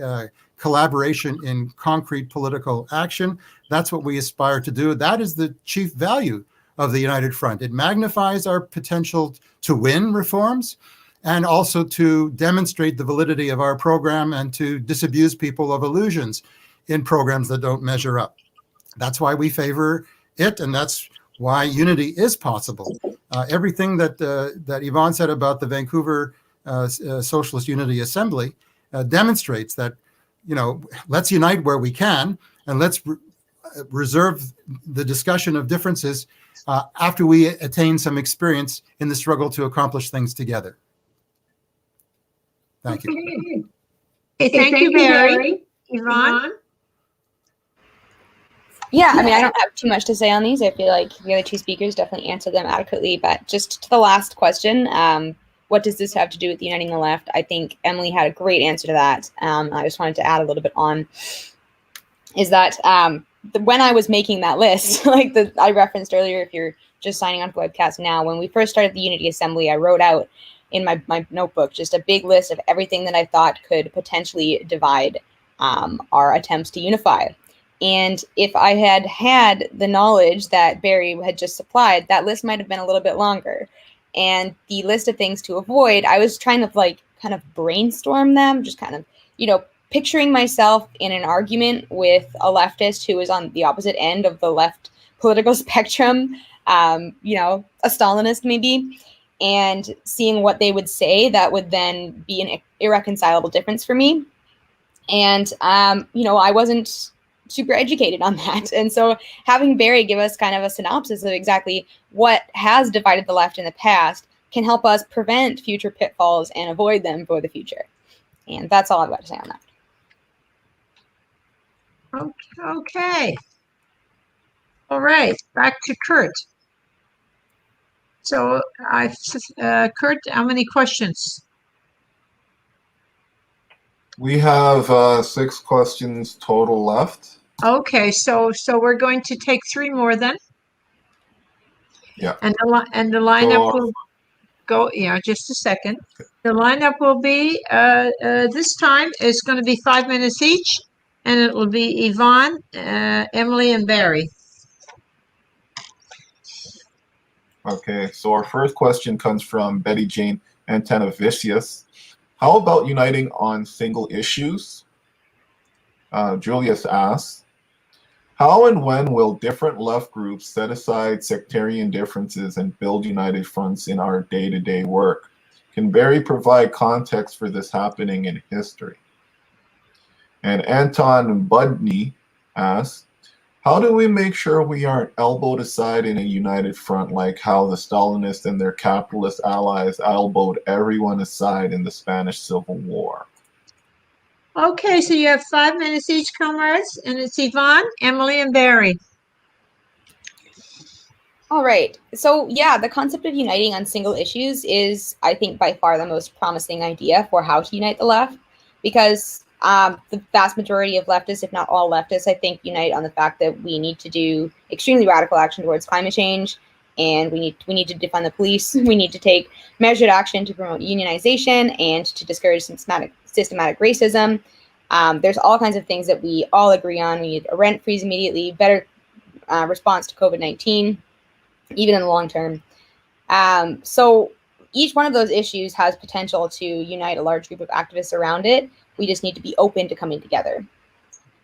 collaboration in concrete political action. That's what we aspire to do. That is the chief value of the United Front. It magnifies our potential to win reforms and also to demonstrate the validity of our program and to disabuse people of illusions in programs that don't measure up. That's why we favor it, and that's why unity is possible. Everything that Yvonne said about the Vancouver Socialist Unity Assembly demonstrates that, let's unite where we can, and let's reserve the discussion of differences after we attain some experience in the struggle to accomplish things together. Thank you. Okay, thank you, Barry. Yvonne? Yeah, I mean, I don't have too much to say on these. I feel like the other two speakers definitely answered them adequately. But just to the last question, what does this have to do with uniting the left? I think Emily had a great answer to that. I just wanted to add a little bit on, is that when I was making that list, like I referenced earlier, if you're just signing on for webcast now, when we first started the Unity Assembly, I wrote out in my notebook just a big list of everything that I thought could potentially divide our attempts to unify. And if I had had the knowledge that Barry had just supplied, that list might have been a little bit longer. And the list of things to avoid, I was trying to kind of brainstorm them, just kind of, picturing myself in an argument with a leftist who is on the opposite end of the left political spectrum, a Stalinist maybe, and seeing what they would say that would then be an irreconcilable difference for me. And, I wasn't super educated on that. And so having Barry give us kind of a synopsis of exactly what has divided the left in the past can help us prevent future pitfalls and avoid them for the future. And that's all I've got to say on that. Okay. All right, back to Kurt. So, Kurt, how many questions? We have 6 questions total left. Okay, so we're going to take 3 more then. Yeah. And the lineup will go. Yeah, just a second. The lineup will be this time is going to be 5 minutes each, and it will be Yvonne, Emily, and Barry. Okay, so our first question comes from Betty Jane Antanavicius. How about uniting on single issues? Julius asks, how and when will different left groups set aside sectarian differences and build united fronts in our day-to-day work? Can Barry provide context for this happening in history? And Anton Budney asks, how do we make sure we aren't elbowed aside in a united front like how the Stalinists and their capitalist allies elbowed everyone aside in the Spanish Civil War? Okay, so you have 5 minutes each, comrades, and it's Yvonne, Emily, and Barry. All right. So yeah, the concept of uniting on single issues is, I think, by far the most promising idea for how to unite the left, because The vast majority of leftists, if not all leftists, I think, unite on the fact that we need to do extremely radical action towards climate change, and we need to defund the police. We need to take measured action to promote unionization and to discourage systematic racism. There's all kinds of things that we all agree on. We need a rent freeze immediately, better response to COVID-19, even in the long term. So each one of those issues has potential to unite a large group of activists around it. We just need to be open to coming together.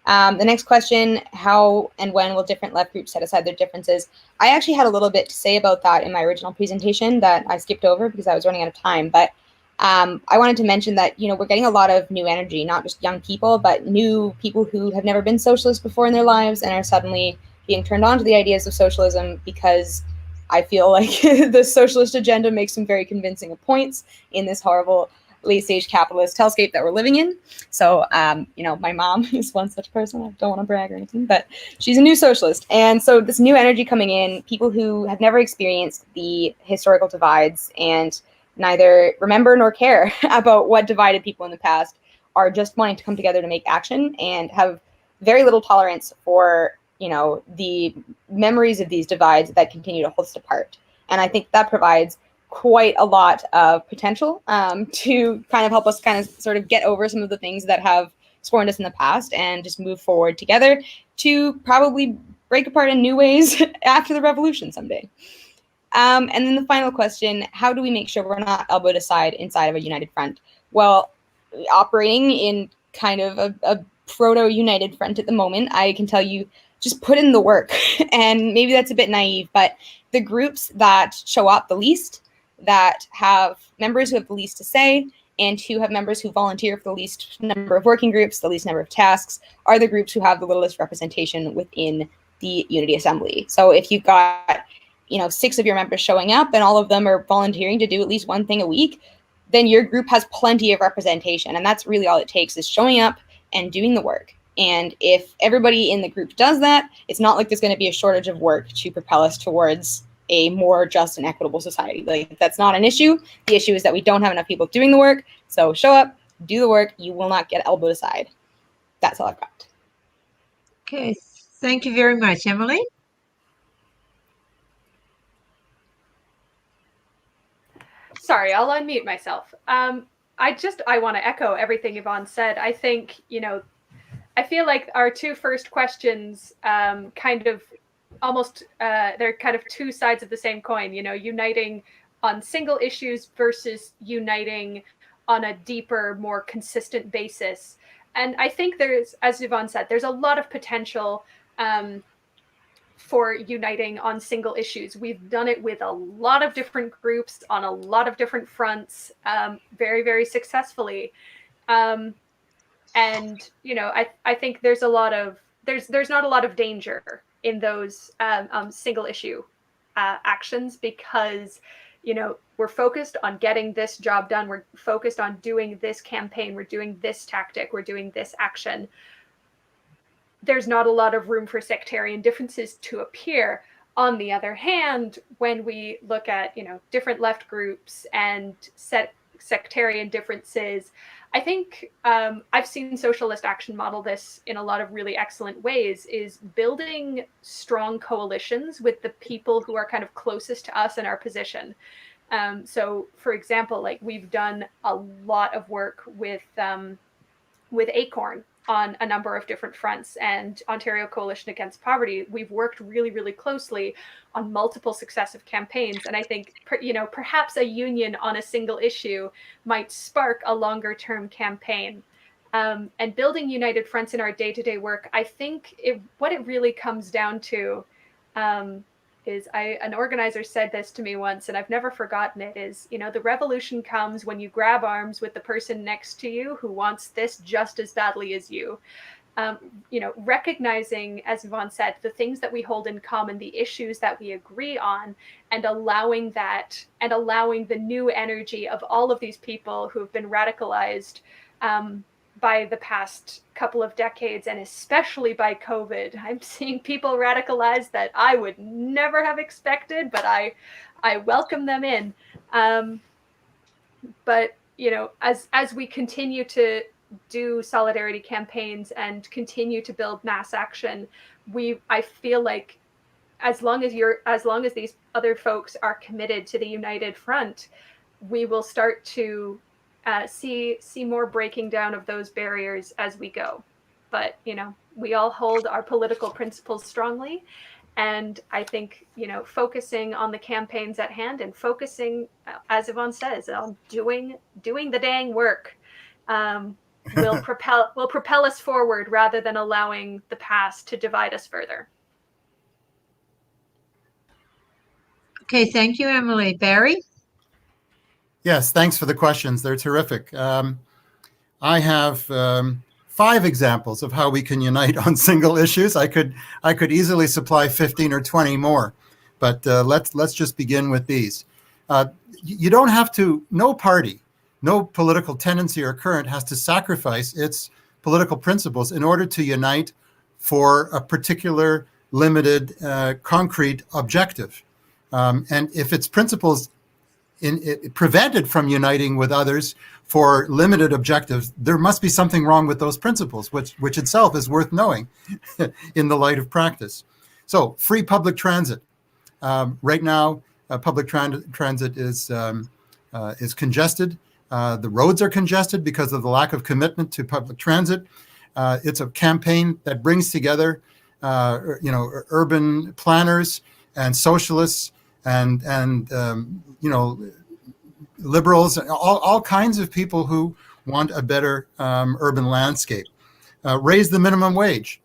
The next question, how and when will different left groups set aside their differences? I actually had a little bit to say about that in my original presentation that I skipped over because I was running out of time. But I wanted to mention that, we're getting a lot of new energy, not just young people, but new people who have never been socialist before in their lives and are suddenly being turned on to the ideas of socialism because I feel like the socialist agenda makes some very convincing points in this horrible late-stage capitalist hellscape that we're living in. So, my mom is one such person. I don't want to brag or anything, but she's a new socialist. And so this new energy coming in, people who have never experienced the historical divides and neither remember nor care about what divided people in the past are just wanting to come together to make action and have very little tolerance for, the memories of these divides that continue to hold us apart. And I think that provides quite a lot of potential to kind of help us kind of sort of get over some of the things that have scorned us in the past and just move forward together to probably break apart in new ways after the revolution someday. And then the final question, how do we make sure we're not elbowed aside inside of a united front? Well, operating in kind of a proto-united front at the moment, I can tell you, just put in the work. And maybe that's a bit naive, but the groups that show up the least, that have members who have the least to say, and who have members who volunteer for the least number of working groups, the least number of tasks, are the groups who have the littlest representation within the Unity Assembly. So if you've got 6 of your members showing up and all of them are volunteering to do at least one thing a week, then your group has plenty of representation. And that's really all it takes, is showing up and doing the work. And if everybody in the group does that, it's not like there's going to be a shortage of work to propel us towards a more just and equitable society. Like, that's not an issue. The issue is that we don't have enough people doing the work. So show up, do the work. You will not get elbowed aside. That's all I've got. Okay, thank you very much, Emily. Sorry, I'll unmute myself. I want to echo everything Yvonne said. I think, I feel like our 2 first questions kind of almost, they're kind of 2 sides of the same coin, uniting on single issues versus uniting on a deeper, more consistent basis. And I think there's, as Yvonne said, there's a lot of potential for uniting on single issues. We've done it with a lot of different groups on a lot of different fronts, very, very successfully. And, I think there's not a lot of danger in those single issue actions because, we're focused on getting this job done. We're focused on doing this campaign. We're doing this tactic. We're doing this action. There's not a lot of room for sectarian differences to appear. On the other hand, when we look at, different left groups and sectarian differences, I think I've seen Socialist Action model this in a lot of really excellent ways, is building strong coalitions with the people who are kind of closest to us in our position. So, for example, like we've done a lot of work with ACORN on a number of different fronts, and Ontario Coalition Against Poverty. We've worked really, really closely on multiple successive campaigns. And I think, perhaps a union on a single issue might spark a longer term campaign. And building united fronts in our day-to-day work, I think what it really comes down to is an organizer said this to me once, and I've never forgotten it, is, the revolution comes when you grab arms with the person next to you who wants this just as badly as you. Recognizing, as Yvonne said, the things that we hold in common, the issues that we agree on, and allowing the new energy of all of these people who have been radicalized by the past couple of decades, and especially by COVID. I'm seeing people radicalized that I would never have expected, but I welcome them in. But as we continue to do solidarity campaigns and continue to build mass action, I feel like as long as these other folks are committed to the united front, we will start to see more breaking down of those barriers as we go. But we all hold our political principles strongly, and I think focusing on the campaigns at hand and focusing, as Yvonne says, on doing the dang work will propel us forward rather than allowing the past to divide us further. Okay, thank you, Emily. Barry? Yes, thanks for the questions. They're terrific. I have 5 examples of how we can unite on single issues. I could easily supply 15 or 20 more, but let's just begin with these. You don't have to. No party, no political tendency or current has to sacrifice its political principles in order to unite for a particular limited, concrete objective. And if its principles prevented from uniting with others for limited objectives, there must be something wrong with those principles, which itself is worth knowing in the light of practice. So, free public transit. Right now, public transit is congested. The roads are congested because of the lack of commitment to public transit. It's a campaign that brings together, urban planners and socialists and liberals, all kinds of people who want a better urban landscape. Raise the minimum wage.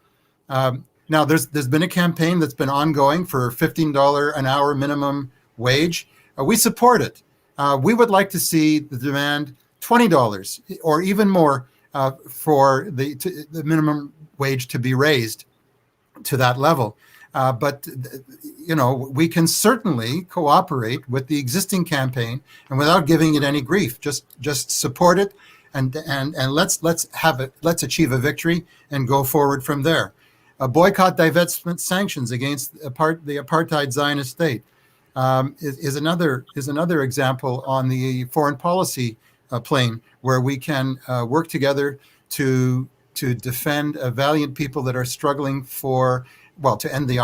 Now, there's been a campaign that's been ongoing for $15 an hour minimum wage. We support it. We would like to see the demand $20 or even more for the minimum wage to be raised to that level. But we can certainly cooperate with the existing campaign, and without giving it any grief, just support it, and let's achieve a victory and go forward from there. Boycott, divestment, sanctions against the apartheid Zionist state is another example on the foreign policy plane, where we can work together to defend valiant people that are struggling to end the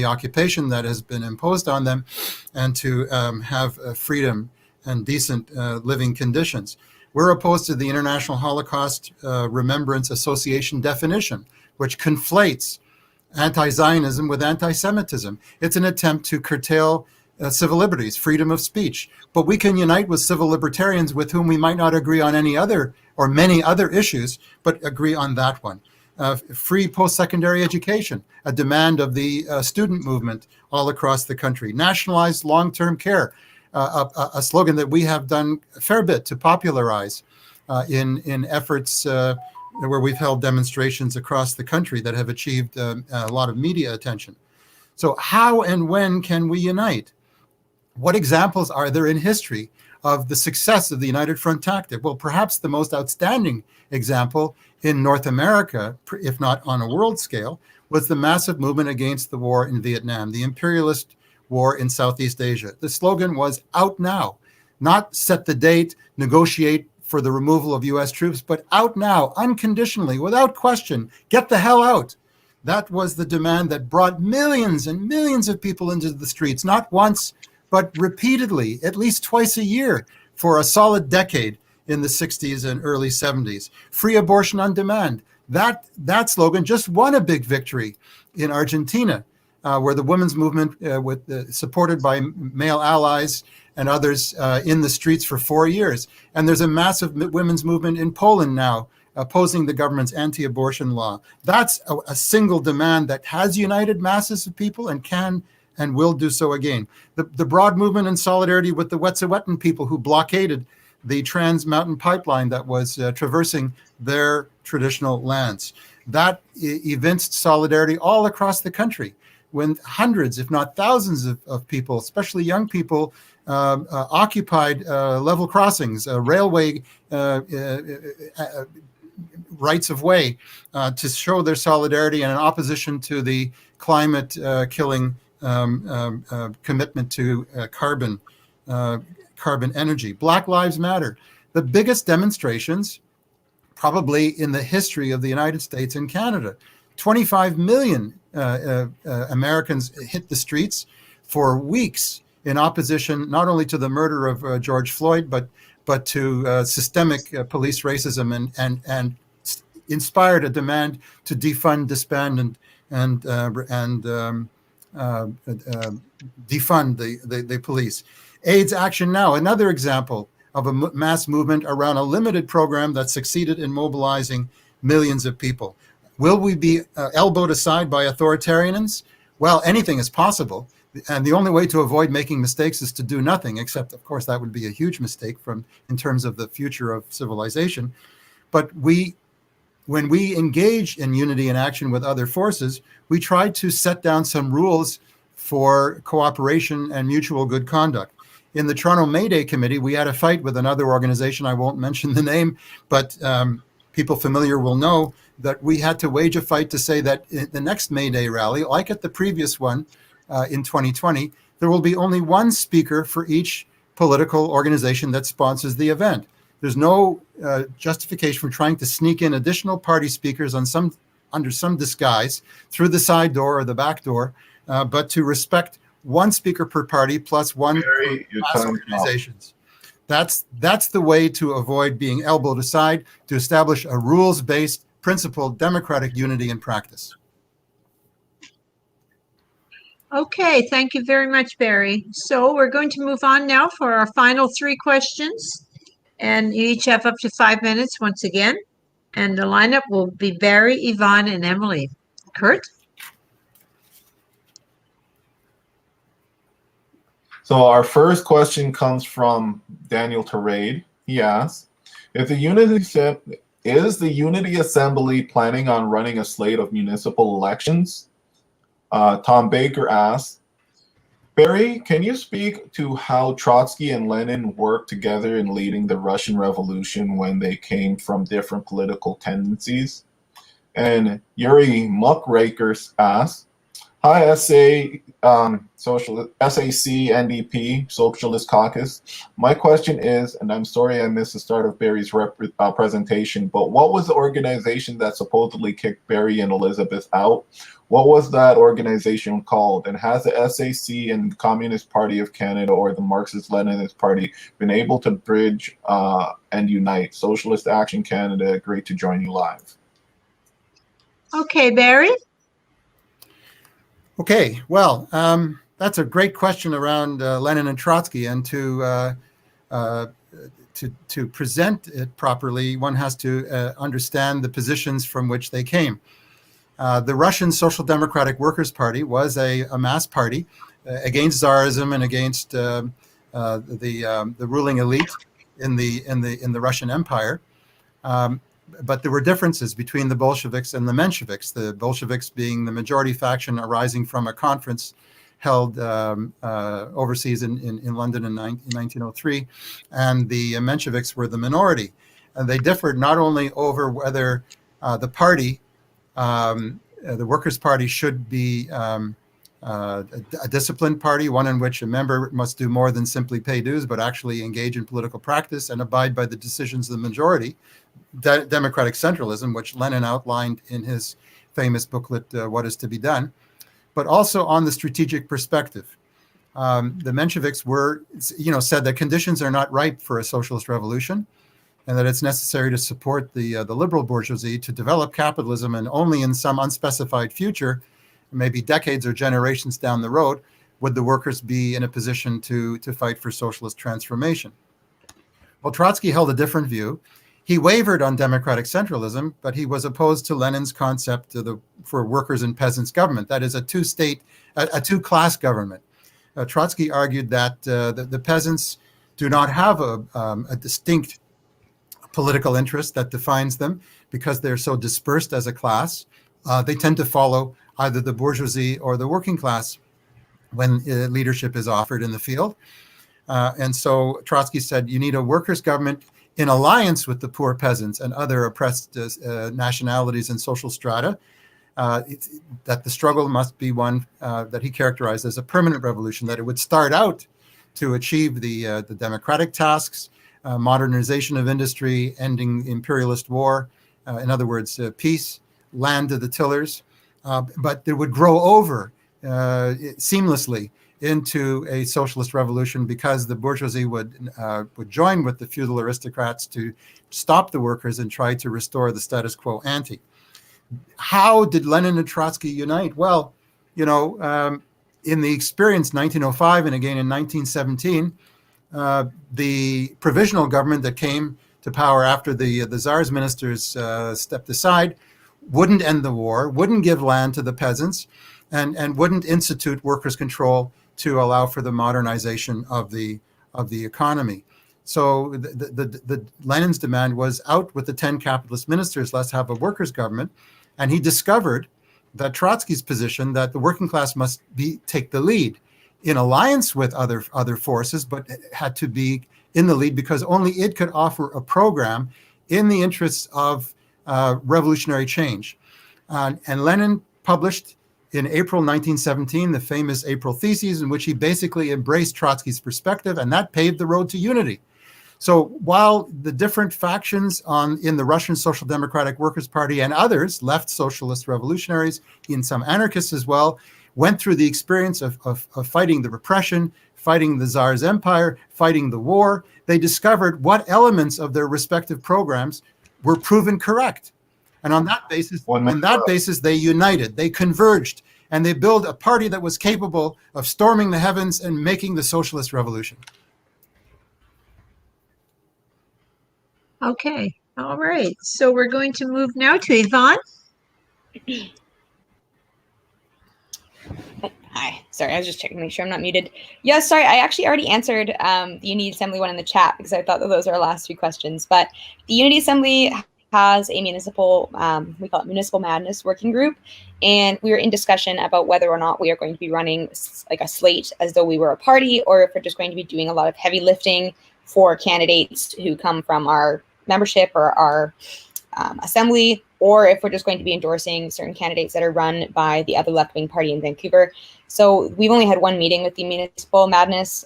occupation that has been imposed on them, and to have freedom and decent living conditions. We're opposed to the International Holocaust Remembrance Association definition, which conflates anti-Zionism with anti-Semitism. It's an attempt to curtail civil liberties, freedom of speech. But we can unite with civil libertarians with whom we might not agree on any other or many other issues, but agree on that one. Free post-secondary education, a demand of the student movement all across the country. Nationalized long-term care, a slogan that we have done a fair bit to popularize in efforts where we've held demonstrations across the country that have achieved a lot of media attention. So how and when can we unite? What examples are there in history of the success of the United Front tactic? Well, perhaps the most outstanding example in North America, if not on a world scale, was the massive movement against the war in Vietnam, the imperialist war in Southeast Asia. The slogan was "out now," not set the date, negotiate for the removal of US troops, but out now, unconditionally, without question, get the hell out. That was the demand that brought millions and millions of people into the streets, not once, but repeatedly, at least twice a year for a solid decade in the 60s and early 70s. Free abortion on demand. That slogan just won a big victory in Argentina, where the women's movement, supported by male allies and others in the streets for 4 years. And there's a massive women's movement in Poland now, opposing the government's anti-abortion law. That's a single demand that has united masses of people and can and will do so again. The broad movement in solidarity with the Wet'suwet'en people who blockaded the Trans Mountain Pipeline that was traversing their traditional lands. That evinced solidarity all across the country, when hundreds, if not thousands of people, especially young people, occupied level crossings, railway rights of way, to show their solidarity and in opposition to the climate killing commitment to carbon energy. Black Lives Matter. The biggest demonstrations probably in the history of the United States and Canada. 25 million Americans hit the streets for weeks in opposition not only to the murder of George Floyd, but to systemic police racism, and inspired a demand to defund, disband, and defund the police. AIDS Action Now, another example of a mass movement around a limited program that succeeded in mobilizing millions of people. Will we be elbowed aside by authoritarians? Well, anything is possible. And the only way to avoid making mistakes is to do nothing, except, of course, that would be a huge mistake in terms of the future of civilization. But when we engage in unity and action with other forces, we try to set down some rules for cooperation and mutual good conduct. In the Toronto May Day Committee, we had a fight with another organization. I won't mention the name, but people familiar will know that we had to wage a fight to say that in the next May Day rally, like at the previous one in 2020, there will be only one speaker for each political organization that sponsors the event. There's no justification for trying to sneak in additional party speakers under some disguise through the side door or the back door, but to respect one speaker per party plus one class organizations. That's the way to avoid being elbowed aside, to establish a rules-based, principled, democratic unity in practice. Okay, thank you very much, Barry. So we're going to move on now for our final 3 questions. And you each have up to 5 minutes once again. And the lineup will be Barry, Yvonne, and Emily. Kurt? So our first question comes from Daniel Terade. He asks, is the Unity Assembly planning on running a slate of municipal elections? Tom Baker asks, Barry, can you speak to how Trotsky and Lenin worked together in leading the Russian Revolution when they came from different political tendencies? And Yuri Muckraker asks, hi, SAC, NDP, Socialist Caucus. My question is, and I'm sorry I missed the start of Barry's presentation, but what was the organization that supposedly kicked Barry and Elizabeth out? What was that organization called? And has the SAC and the Communist Party of Canada or the Marxist-Leninist Party been able to bridge and unite? Socialist Action Canada, great to join you live. Okay, Barry? Okay, well, that's a great question around Lenin and Trotsky, and to present it properly, one has to understand the positions from which they came. The Russian Social Democratic Workers' Party was a mass party against Tsarism and against the ruling elite in the Russian Empire. But there were differences between the Bolsheviks and the Mensheviks, the Bolsheviks being the majority faction arising from a conference held overseas in London in 1903, and the Mensheviks were the minority. And they differed not only over whether the party, the Workers' Party, should be a disciplined party, one in which a member must do more than simply pay dues, but actually engage in political practice and abide by the decisions of the majority, democratic centralism, which Lenin outlined in his famous booklet, What is to be Done, but also on the strategic perspective. The Mensheviks said that conditions are not ripe for a socialist revolution, and that it's necessary to support the liberal bourgeoisie to develop capitalism, and only in some unspecified future, maybe decades or generations down the road, would the workers be in a position to fight for socialist transformation. Well, Trotsky held a different view. He wavered on democratic centralism, but he was opposed to Lenin's concept for workers and peasants government. That is a two-class government. Trotsky argued that the peasants do not have a distinct political interest that defines them because they're so dispersed as a class. They tend to follow either the bourgeoisie or the working class when leadership is offered in the field. And so Trotsky said you need a workers' government in alliance with the poor peasants and other oppressed nationalities and social strata, that the struggle must be one that he characterized as a permanent revolution, that it would start out to achieve the democratic tasks, modernization of industry, ending imperialist war, in other words, peace, land to the tillers, but it would grow over seamlessly into a socialist revolution because the bourgeoisie would join with the feudal aristocrats to stop the workers and try to restore the status quo ante. How did Lenin and Trotsky unite? Well, in the experience 1905 and again in 1917, the provisional government that came to power after the Tsar's ministers stepped aside wouldn't end the war, wouldn't give land to the peasants, and wouldn't institute workers' control to allow for the modernization of the economy. So the Lenin's demand was out with the 10 capitalist ministers, let's have a workers' government. And he discovered that Trotsky's position that the working class must take the lead in alliance with other forces, but it had to be in the lead because only it could offer a program in the interests of revolutionary change. And Lenin published in April 1917 the famous April Theses, in which he basically embraced Trotsky's perspective, and that paved the road to unity. So while the different factions in the Russian Social Democratic Workers' Party and others, left socialist revolutionaries, and some anarchists as well, went through the experience of fighting the repression, fighting the Tsar's empire, fighting the war, they discovered what elements of their respective programs were proven correct. And on that basis, they united, they converged, and they built a party that was capable of storming the heavens and making the socialist revolution. Okay, all right. So we're going to move now to Yvonne. Hi, sorry, I was just checking to make sure I'm not muted. Yeah, sorry, I actually already answered the Unity Assembly one in the chat because I thought that those are our last two questions. But the Unity Assembly has a municipal, we call it Municipal Madness Working Group, and we were in discussion about whether or not we are going to be running like a slate as though we were a party, or if we're just going to be doing a lot of heavy lifting for candidates who come from our membership or our assembly, or if we're just going to be endorsing certain candidates that are run by the other left-wing party in Vancouver. So we've only had one meeting with the Municipal Madness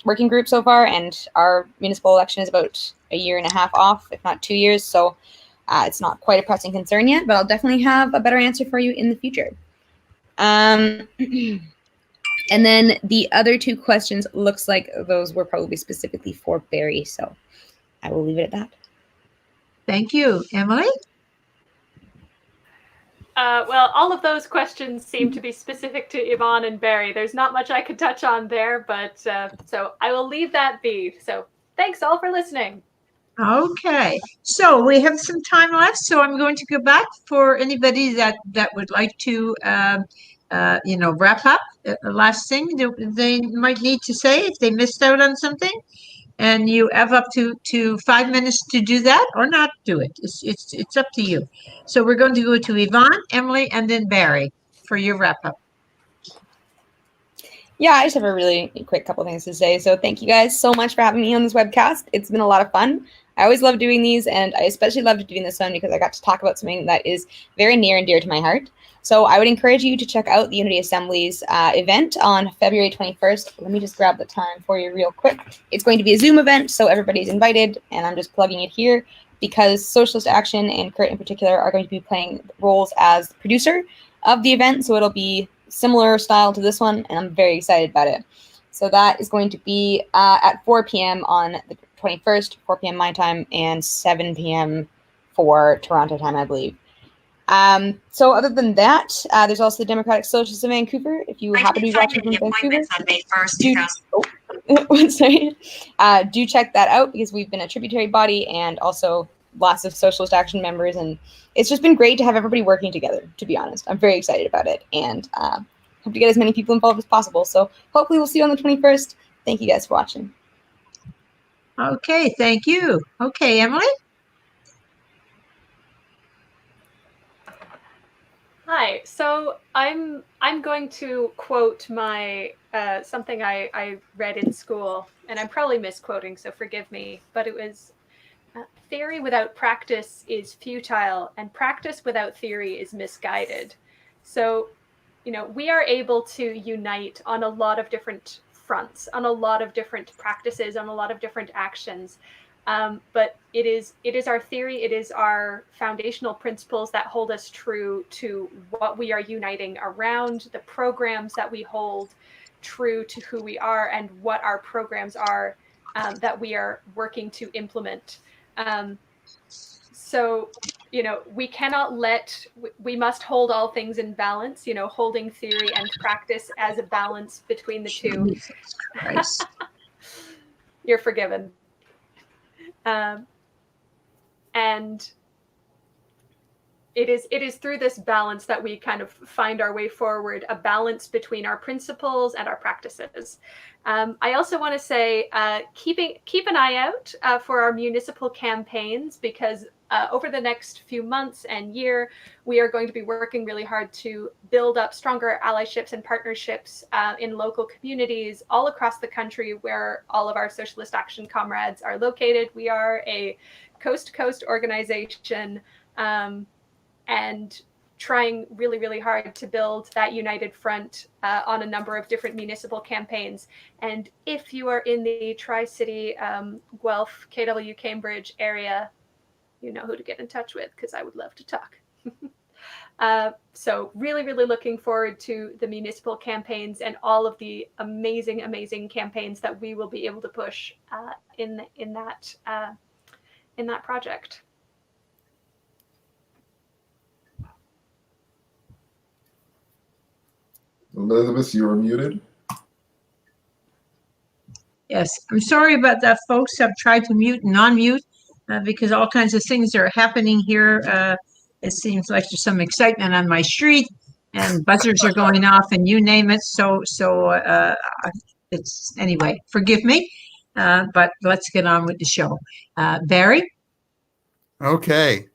Working Group so far, and our municipal election is about a year and a half off, if not 2 years. So it's not quite a pressing concern yet, but I'll definitely have a better answer for you in the future. And then the other two questions, looks like those were probably specifically for Barry, so I will leave it at that. Thank you. Emily? Well, all of those questions seem to be specific to Yvonne and Barry. There's not much I could touch on there, but so I will leave that be. So thanks all for listening. Okay, so we have some time left, so I'm going to go back for anybody that would like to, wrap up. The last thing they might need to say if they missed out on something, and you have up to 5 minutes to do that or not do it. It's up to you. So we're going to go to Yvonne, Emily, and then Barry for your wrap up. Yeah, I just have a really quick couple things to say. So thank you guys so much for having me on this webcast. It's been a lot of fun. I always love doing these, and I especially loved doing this one because I got to talk about something that is very near and dear to my heart. So I would encourage you to check out the Unity Assembly's event on February 21st. Let me just grab the time for you real quick. It's going to be a Zoom event, so everybody's invited, and I'm just plugging it here because Socialist Action and Kurt in particular are going to be playing roles as producer of the event, so it'll be similar style to this one, and I'm very excited about it. So that is going to be at 4 p.m. on the 21st, 4 p.m. my time, and 7 p.m. for Toronto time, I believe. So other than that, there's also the Democratic Socialists of Vancouver. If you happen to be watching from Vancouver, on May 1st, do check that out because we've been a tributary body and also lots of Socialist Action members, and it's just been great to have everybody working together, to be honest. I'm very excited about it, and hope to get as many people involved as possible. So hopefully we'll see you on the 21st. Thank you guys for watching. Okay, thank you. Okay, Emily? Hi. So I'm going to quote my something I read in school, and I'm probably misquoting, so forgive me. But it was theory without practice is futile, and practice without theory is misguided. So, we are able to unite on a lot of different fronts, on a lot of different practices, on a lot of different actions. But it is our theory, it is our foundational principles that hold us true to what we are uniting around, the programs that we hold true to who we are, and what our programs are that we are working to implement. So, we cannot we must hold all things in balance, holding theory and practice as a balance between the two. Jesus Christ. You're forgiven. And it is through this balance that we kind of find our way forward, a balance between our principles and our practices. I also want to say, keep an eye out for our municipal campaigns, because over the next few months and year, we are going to be working really hard to build up stronger allyships and partnerships in local communities all across the country where all of our Socialist Action comrades are located. We are a coast-to-coast organization, and trying really, really hard to build that united front on a number of different municipal campaigns. And if you are in the Tri-City, Guelph, KW, Cambridge area, you know who to get in touch with, because I would love to talk. So really, really looking forward to the municipal campaigns and all of the amazing, amazing campaigns that we will be able to push in that project. Elizabeth, you are muted. Yes, I'm sorry about that, folks. I've tried to mute and non-mute because all kinds of things are happening here. It seems like there's some excitement on my street, and buzzers are going off, and you name it. So it's anyway. Forgive me, but let's get on with the show. Barry. Okay.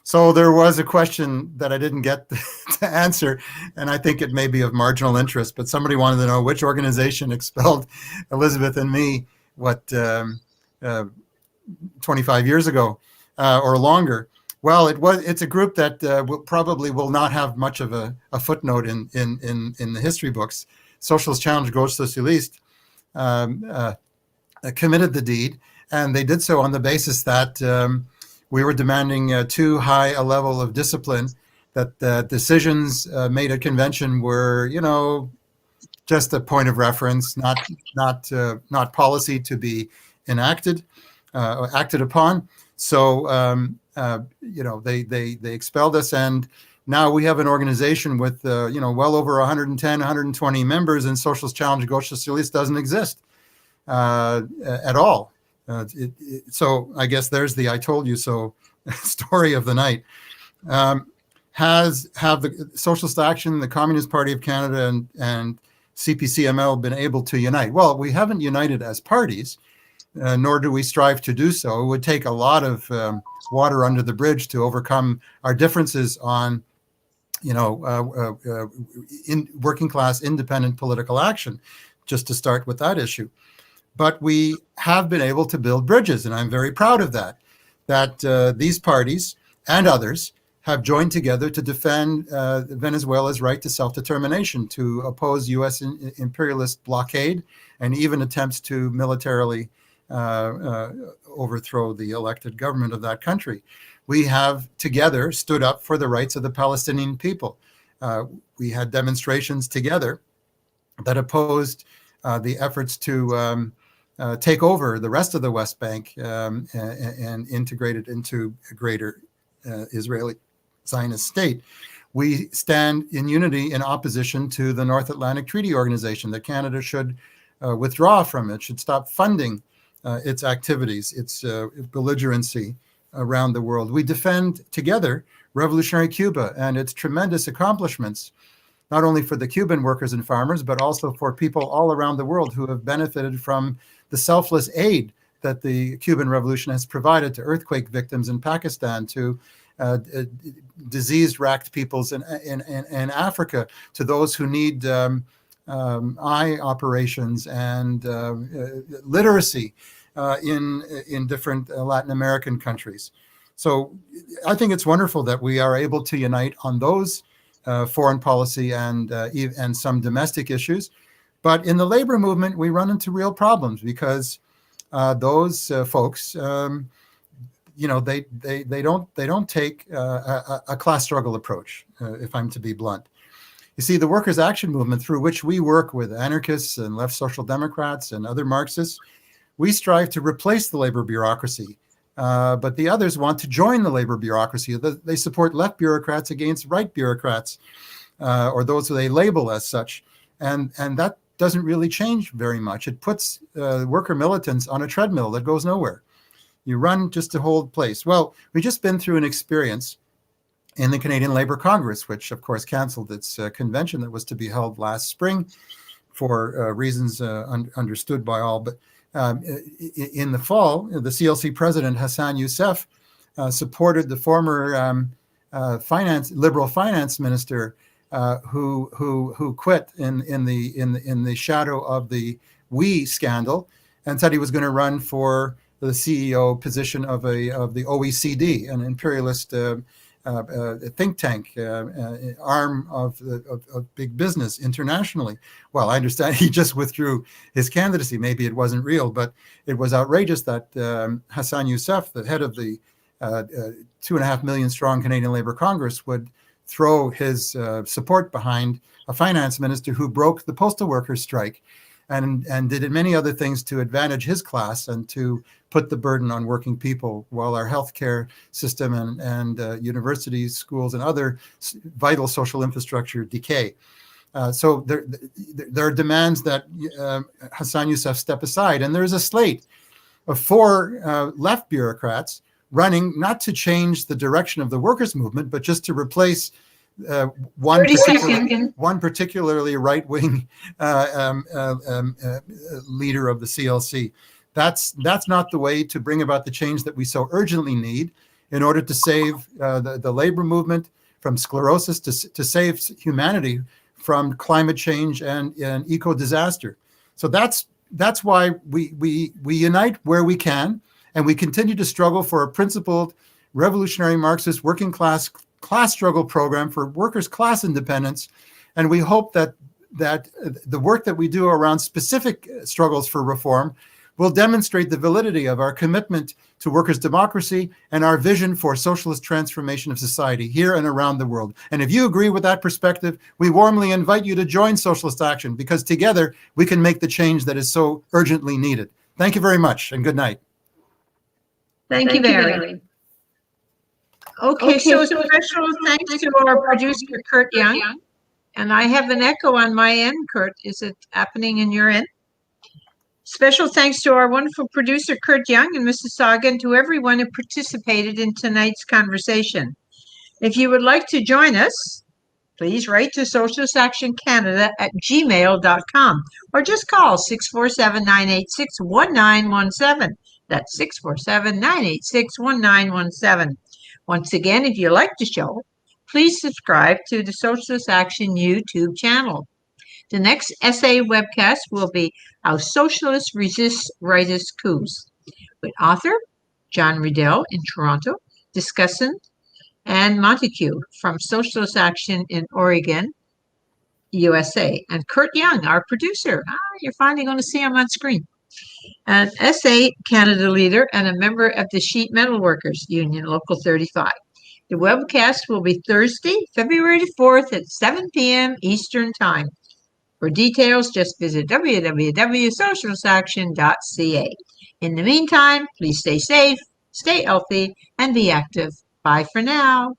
So there was a question that I didn't get to answer, and I think it may be of marginal interest, but somebody wanted to know which organization expelled Elizabeth and me, 25 years ago or longer. Well, it's a group that probably will not have much of a footnote in the history books. Socialist Challenge Gauche Socialiste committed the deed, and they did so on the basis that we were demanding too high a level of discipline, that decisions made at convention were, just a point of reference, not policy to be acted upon. So, they expelled us, and now we have an organization with, well over 110, 120 members, and Socialist Challenge Gauche Socialiste doesn't exist at all. So I guess there's the "I told you so" story of the night. Have the Socialist Action, the Communist Party of Canada, and CPCML been able to unite? Well, we haven't united as parties, nor do we strive to do so. It would take a lot of water under the bridge to overcome our differences on, in working class independent political action, just to start with that issue. But we have been able to build bridges, and I'm very proud of that these parties and others have joined together to defend Venezuela's right to self-determination, to oppose U.S. imperialist blockade, and even attempts to militarily overthrow the elected government of that country. We have together stood up for the rights of the Palestinian people. We had demonstrations together that opposed the efforts to take over the rest of the West Bank and integrate it into a greater Israeli Zionist state. We stand in unity in opposition to the North Atlantic Treaty Organization, that Canada should withdraw from it, should stop funding its activities, its belligerency around the world. We defend together revolutionary Cuba and its tremendous accomplishments, not only for the Cuban workers and farmers, but also for people all around the world who have benefited from the selfless aid that the Cuban Revolution has provided to earthquake victims in Pakistan, to disease-racked peoples in Africa, to those who need eye operations and literacy in different Latin American countries. So I think it's wonderful that we are able to unite on those foreign policy and some domestic issues. But in the labor movement, we run into real problems because those folks, they don't take a class struggle approach, if I'm to be blunt. You see, the workers' action movement, through which we work with anarchists and left social democrats and other Marxists, we strive to replace the labor bureaucracy. But the others want to join the labor bureaucracy. They support left bureaucrats against right bureaucrats, or those who they label as such. And that doesn't really change very much. It puts worker militants on a treadmill that goes nowhere. You run just to hold place. Well, we've just been through an experience in the Canadian Labour Congress, which of course canceled its convention that was to be held last spring for reasons understood by all. But in the fall, the CLC president, Hassan Youssef, supported the former liberal finance minister who quit in the shadow of the WE scandal, and said he was going to run for the CEO position of the OECD, an imperialist think tank arm of big business internationally. Well, I understand he just withdrew his candidacy. Maybe it wasn't real, but it was outrageous that Hassan Youssef, the head of the 2.5 million strong Canadian Labour Congress, would throw his support behind a finance minister who broke the postal workers' strike and did many other things to advantage his class and to put the burden on working people, while our healthcare system and universities, schools, and other vital social infrastructure decay. So there are demands that Hassan Youssef step aside, and there's a slate of 4 left bureaucrats running not to change the direction of the workers' movement, but just to replace one particularly right-wing leader of the CLC. That's not the way to bring about the change that we so urgently need in order to save the labor movement from sclerosis, to save humanity from climate change and eco disaster. So that's why we unite where we can, and we continue to struggle for a principled, revolutionary Marxist working class struggle program for workers' class independence. And we hope that the work that we do around specific struggles for reform will demonstrate the validity of our commitment to workers' democracy and our vision for socialist transformation of society here and around the world. And if you agree with that perspective, we warmly invite you to join Socialist Action, because together we can make the change that is so urgently needed. Thank you very much, and good night. Thank you, Barry. Okay, so a special thanks to our producer, Kurt Young. And I have an echo on my end, Kurt. Is it happening in your end? Special thanks to our wonderful producer, Kurt Young in Mississauga, and to everyone who participated in tonight's conversation. If you would like to join us, please write to socialistactioncanada@gmail.com, or just call 647-986-1917. That's 647-986-1917. Once again, if you like the show, please subscribe to the Socialist Action YouTube channel. The next essay webcast will be How Socialists Resist Rightist Coups, with author John Riddell in Toronto, discussant Anne Montague from Socialist Action in Oregon, USA, and Kurt Young, our producer. You're finally going to see him on screen. An SA Canada leader and a member of the Sheet Metal Workers Union, Local 35. The webcast will be Thursday, February 4th at 7 p.m. Eastern Time. For details, just visit www.socialistaction.ca. In the meantime, please stay safe, stay healthy, and be active. Bye for now.